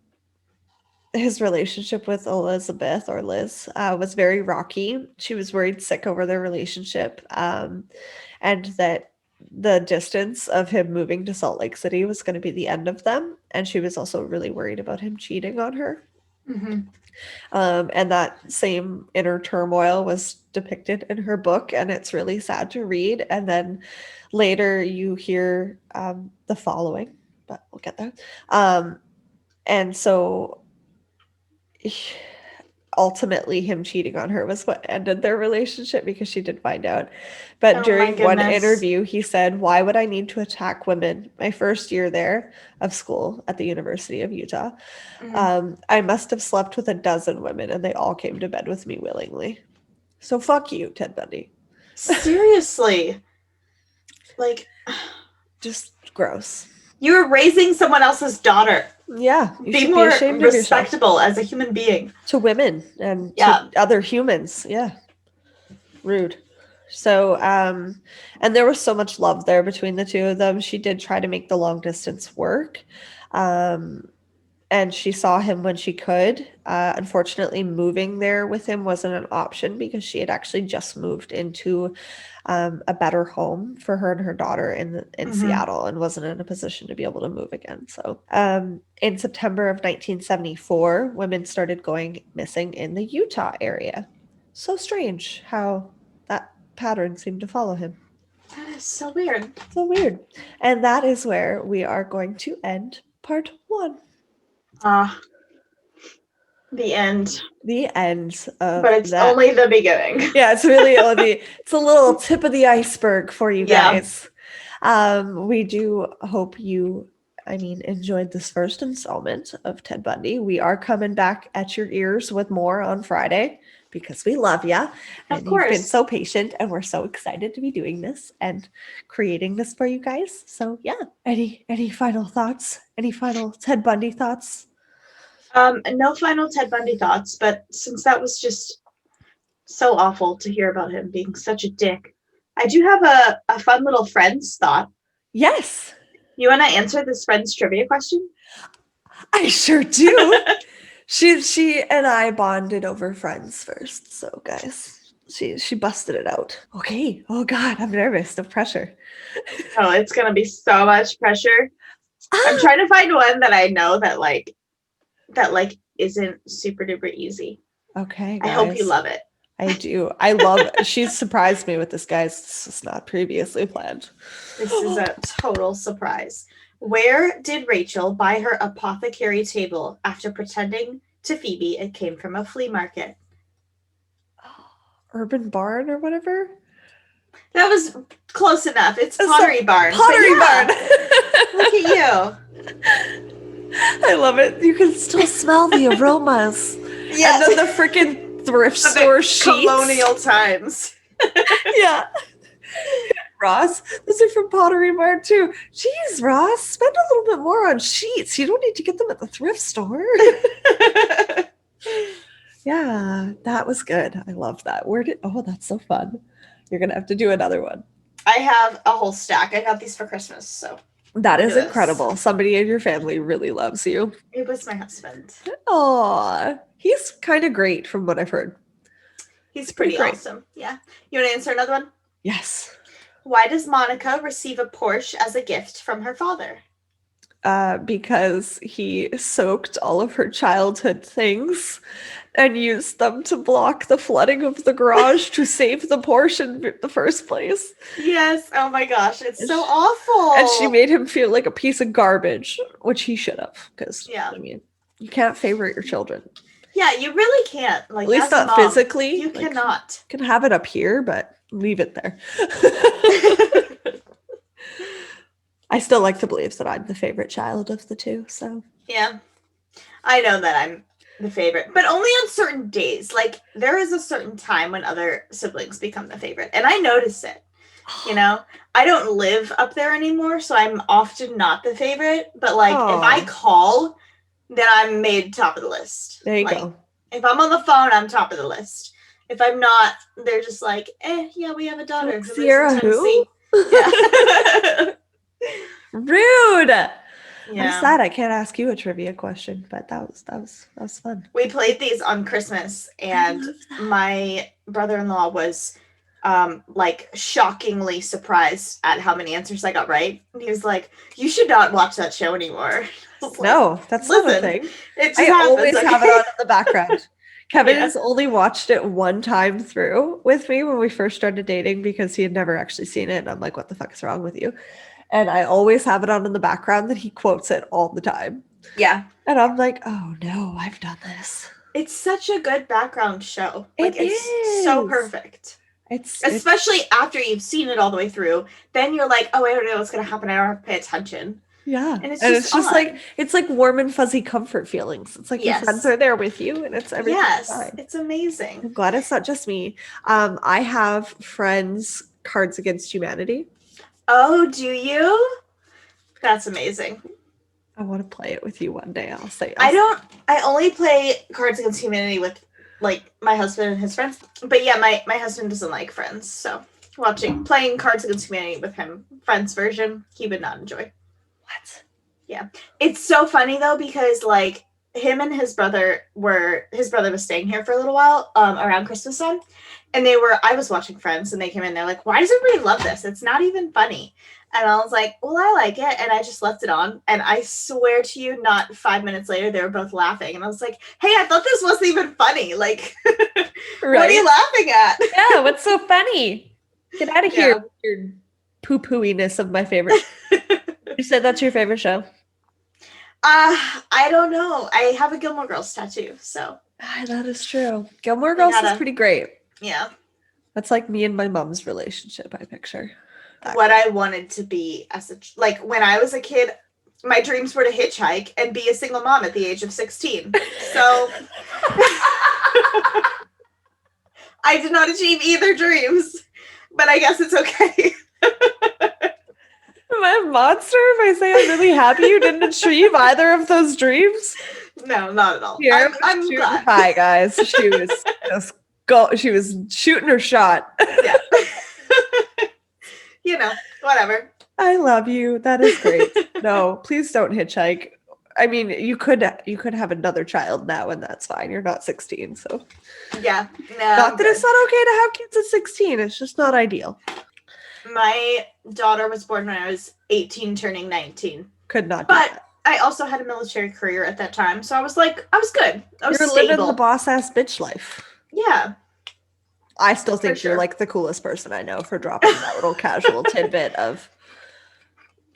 his relationship with Elizabeth, or Liz, was very rocky. She was worried sick over their relationship, and that the distance of him moving to Salt Lake City was going to be the end of them. And she was also really worried about him cheating on her. Mm-hmm. And that same inner turmoil was depicted in her book, and it's really sad to read. And then later you hear the following, but we'll get there. And so ultimately him cheating on her was what ended their relationship, because she did find out. But during one interview, he said, "Why would I need to attack women? My first year there of school at the University of Utah, I must have slept with a dozen women, and they all came to bed with me willingly." So fuck you, Ted Bundy. Seriously. Like, just gross. You were raising someone else's daughter. Yeah. Be more respectable as a human being. To women and to other humans. Yeah. Rude. So, and there was so much love there between the two of them. She did try to make the long distance work. And she saw him when she could. Unfortunately, moving there with him wasn't an option, because she had actually just moved into a better home for her and her daughter in Seattle, and wasn't in a position to be able to move again. So in September of 1974, women started going missing in the Utah area. So strange how that pattern seemed to follow him. That is so weird. So weird. And that is where we are going to end part 1. The end. The end of But it's only the beginning. Yeah, it's really it's a little tip of the iceberg for you guys. We do hope you enjoyed this first installment of Ted Bundy. We are coming back at your ears with more on Friday, because we love ya. And you've been so patient, and we're so excited to be doing this and creating this for you guys. So yeah. Any final thoughts? Any final Ted Bundy thoughts? No final Ted Bundy thoughts, but since that was just so awful to hear about him being such a dick, I do have a fun little Friends thought. Yes. You want to answer this Friends trivia question? I sure do. She and I bonded over Friends first, so guys, she busted it out. Okay. Oh God, I'm nervous. The pressure. Oh, it's gonna be so much pressure. I'm trying to find one that I know that isn't super duper easy. Okay, guys. I hope you love it. I do. I love it. She's surprised me with this, guys. This is not previously planned. This is a total surprise. Where did Rachel buy her apothecary table after pretending to Phoebe it came from a flea market? Urban Barn or whatever? That was close enough. It's Pottery Barn. Pottery Barn. Look at you. I love it. You can still smell the aromas. Yes. And then the freaking thrift store sheets. Colonial times. Yeah. Ross, those are from Pottery Barn too. Jeez, Ross, spend a little bit more on sheets. You don't need to get them at the thrift store. Yeah, that was good. I love that. That's so fun. You're going to have to do another one. I have a whole stack. I got these for Christmas, so. That is incredible. Somebody in your family really loves you. It was my husband. Aw, he's kind of great from what I've heard. He's pretty awesome. Yeah. You want to answer another one? Yes. Why does Monica receive a Porsche as a gift from her father? because he soaked all of her childhood things and used them to block the flooding of the garage to save the portion in the first place. Yes. Oh my gosh, it's so awful. And she made him feel like a piece of garbage, which he should have, because I mean, you can't favorite your children. Yeah, you really can't. Like, at least not mom, physically. You cannot. You can have it up here, but leave it there. I still like to believe that I'm the favorite child of the two, so. Yeah. I know that I'm the favorite, but only on certain days. Like, there is a certain time when other siblings become the favorite, and I notice it. You know, I don't live up there anymore, so I'm often not the favorite, but like, if I call, then I'm made top of the list. There you go. If I'm on the phone, I'm top of the list. If I'm not, they're just like, yeah, we have a daughter. Sierra who? Yeah. Rude. Yeah. I'm sad I can't ask you a trivia question, but that was fun. We played these on Christmas, and my brother-in-law was like shockingly surprised at how many answers I got right. And he was like, "You should not watch that show anymore." No, that's not a thing. I always have it on in the background. Kevin has only watched it one time through with me when we first started dating because he had never actually seen it. And I'm like, what the fuck is wrong with you? And I always have it on in the background that he quotes it all the time. Yeah. And I'm like, oh no, I've done this. It's such a good background show. It's so perfect. Especially after you've seen it all the way through. Then you're like, oh, I don't know what's going to happen. I don't have to pay attention. Yeah. And it's just like, it's like warm and fuzzy comfort feelings. It's like your friends are there with you and it's everything. Yes. Fine. It's amazing. I'm glad it's not just me. I have friends Cards Against Humanity. Oh, do you? That's amazing. I want to play it with you one day. I'll say. I only play Cards Against Humanity with like my husband and his friends. But yeah, my husband doesn't like Friends, so playing Cards Against Humanity with him, Friends version, he would not enjoy. What? Yeah. It's so funny though, because like him and his brother was staying here for a little while around Christmas time, and I was watching Friends and they came in, they're like, why does everybody love this? It's not even funny. And I was like, well, I like it, and I just left it on, and I swear to you, not 5 minutes later they were both laughing, and I was like, hey, I thought this wasn't even funny, like right? What are you laughing at? Yeah, what's so funny? Get out of here with your poo-pooiness of my favorite. You said that's your favorite show? I don't know. I have a Gilmore Girls tattoo, so. That is true. Gilmore Girls is pretty great. Yeah. That's like me and my mom's relationship, I picture. What I wanted to be like when I was a kid, my dreams were to hitchhike and be a single mom at the age of 16. So I did not achieve either dreams, but I guess it's okay. Am I a monster if I say I'm really happy you didn't achieve either of those dreams? No, not at all. Here, I'm glad. Hi, guys. She was shooting her shot. Yeah. You know, whatever. I love you. That is great. No, please don't hitchhike. I mean, you could have another child now, and that's fine. You're not 16, so. Yeah. No. Not that it's not okay to have kids at 16. It's just not ideal. My daughter was born when I was 18, turning 19. Could not. But I also had a military career at that time, so I was like, I was good. I was You're stable. living the boss ass bitch life. Yeah. I still think you're like the coolest person I know for dropping that little casual tidbit of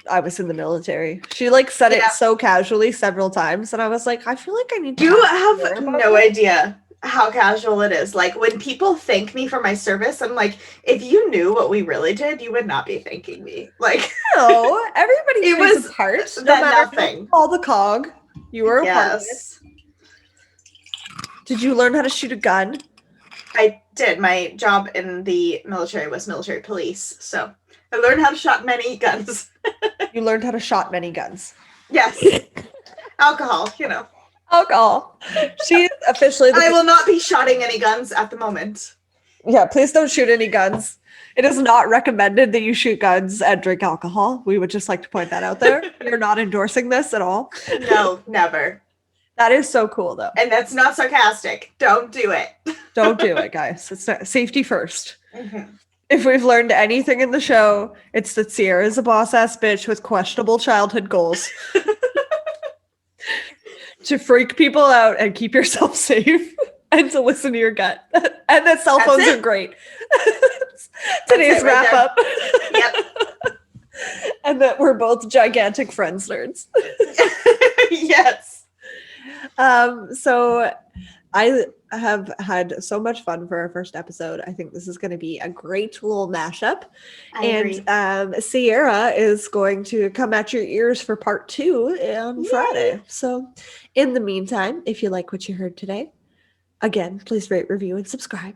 I was in the military. She like said it so casually several times, and I was like, I feel like I need to. You have no idea how casual it is. Like when people thank me for my service, I'm like, if you knew what we really did, you would not be thanking me. Like no, everybody it was a part. No matter nothing. All the cog. You were a part of it. Did you learn how to shoot a gun? I did. My job in the military was military police, so I learned how to shot many guns. You learned how to shot many guns. Yes. Alcohol, you know. Alcohol. She is officially I will not be shotting any guns at the moment. Yeah, please don't shoot any guns. It is not recommended that you shoot guns and drink alcohol. We would just like to point that out there. You're not endorsing this at all. No, never. That is so cool, though. And that's not sarcastic. Don't do it. Don't do it, guys. It's not, safety first. Mm-hmm. If we've learned anything in the show, it's that Sierra is a boss-ass bitch with questionable childhood goals. to freak people out and keep yourself safe and to listen to your gut. And that cell phones are great. Today's wrap up. Yep. And that we're both gigantic Friends nerds. Yes. So I have had so much fun for our first episode. I think this is going to be a great little mashup. I agree. Sierra is going to come at your ears for part 2 on Friday. So in the meantime, if you like what you heard today, again, please rate, review, and subscribe.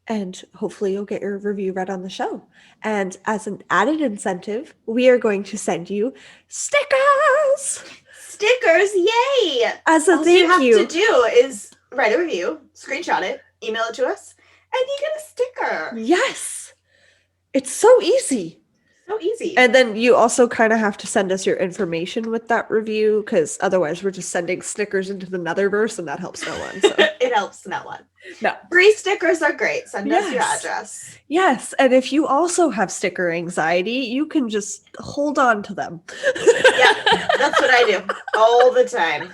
And hopefully you'll get your review read on the show. And as an added incentive, we are going to send you stickers. Stickers, yay! As a All thank you you. have to do is write a review, screenshot it, email it to us, and you get a sticker. Yes. It's so easy. So easy. And then you also kind of have to send us your information with that review, because otherwise we're just sending stickers into the netherverse, and that helps no one. So. It helps no one. No. Free stickers are great. Send us your address. Yes. And if you also have sticker anxiety, you can just hold on to them. Yeah, that's what I do all the time.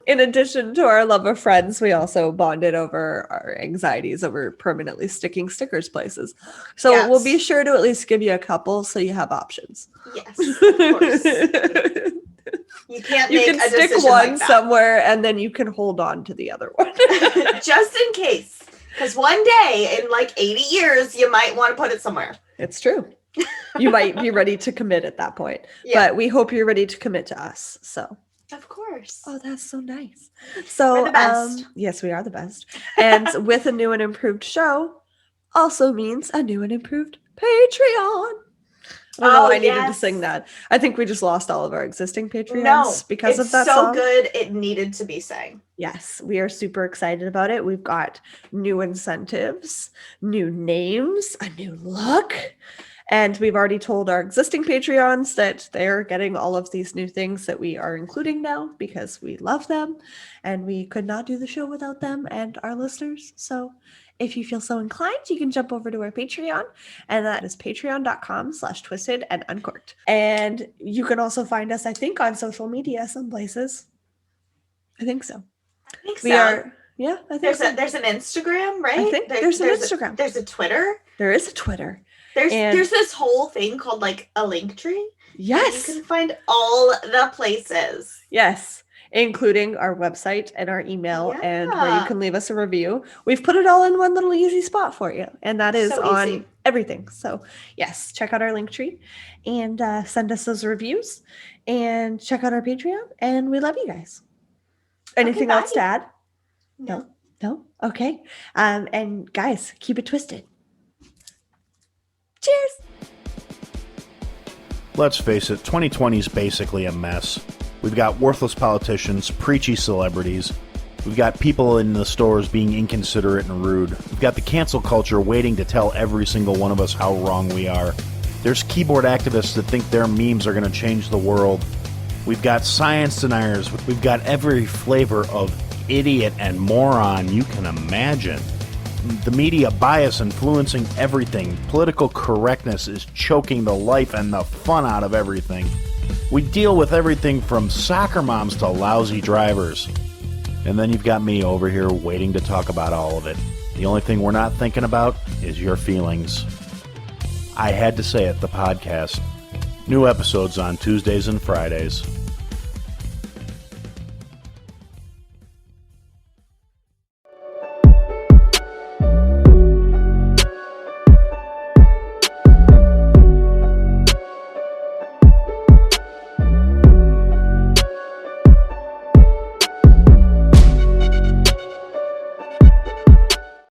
In addition to our love of Friends, we also bonded over our anxieties over permanently sticking stickers places. So we'll be sure to at least give you a couple so you have options. Yes, of course. You can stick one somewhere and then you can hold on to the other one. Just in case. Because one day in like 80 years, you might want to put it somewhere. It's true. You might be ready to commit at that point. Yeah. But we hope you're ready to commit to us. So. Of course. Oh, that's so nice. So, we're the best. Yes, we are the best. And with a new and improved show also means a new and improved Patreon. I needed to sing that. I think we just lost all of our existing Patreons because of that song. It's so good, it needed to be sang. Yes, we are super excited about it. We've got new incentives, new names, a new look. And we've already told our existing Patreons that they're getting all of these new things that we are including now because we love them and we could not do the show without them and our listeners. So if you feel so inclined, you can jump over to our Patreon, and that is patreon.com/twisted and uncorked. And you can also find us, I think, on social media some places. I think so. I think so. We are. Yeah, I think there's an Instagram, right? I think there's an Instagram. There's a Twitter. There is a Twitter. There's this whole thing called like a link tree. Yes. You can find all the places. Yes. Including our website and our email and where you can leave us a review. We've put it all in one little easy spot for you. And that is on everything. So yes, check out our link tree and send us those reviews and check out our Patreon. And we love you guys. Anything else to add? No? Okay. And guys, keep it twisted. Cheers. Let's face it, 2020 is basically a mess. We've got worthless politicians, preachy celebrities. We've got people in the stores being inconsiderate and rude. We've got the cancel culture waiting to tell every single one of us how wrong we are. There's keyboard activists that think their memes are going to change the world. We've got science deniers. We've got every flavor of idiot and moron you can imagine. The media bias influencing everything. Political correctness is choking the life and the fun out of everything. We deal with everything from soccer moms to lousy drivers. And then you've got me over here waiting to talk about all of it. The only thing we're not thinking about is your feelings. I had to say it, the podcast. New episodes on Tuesdays and Fridays.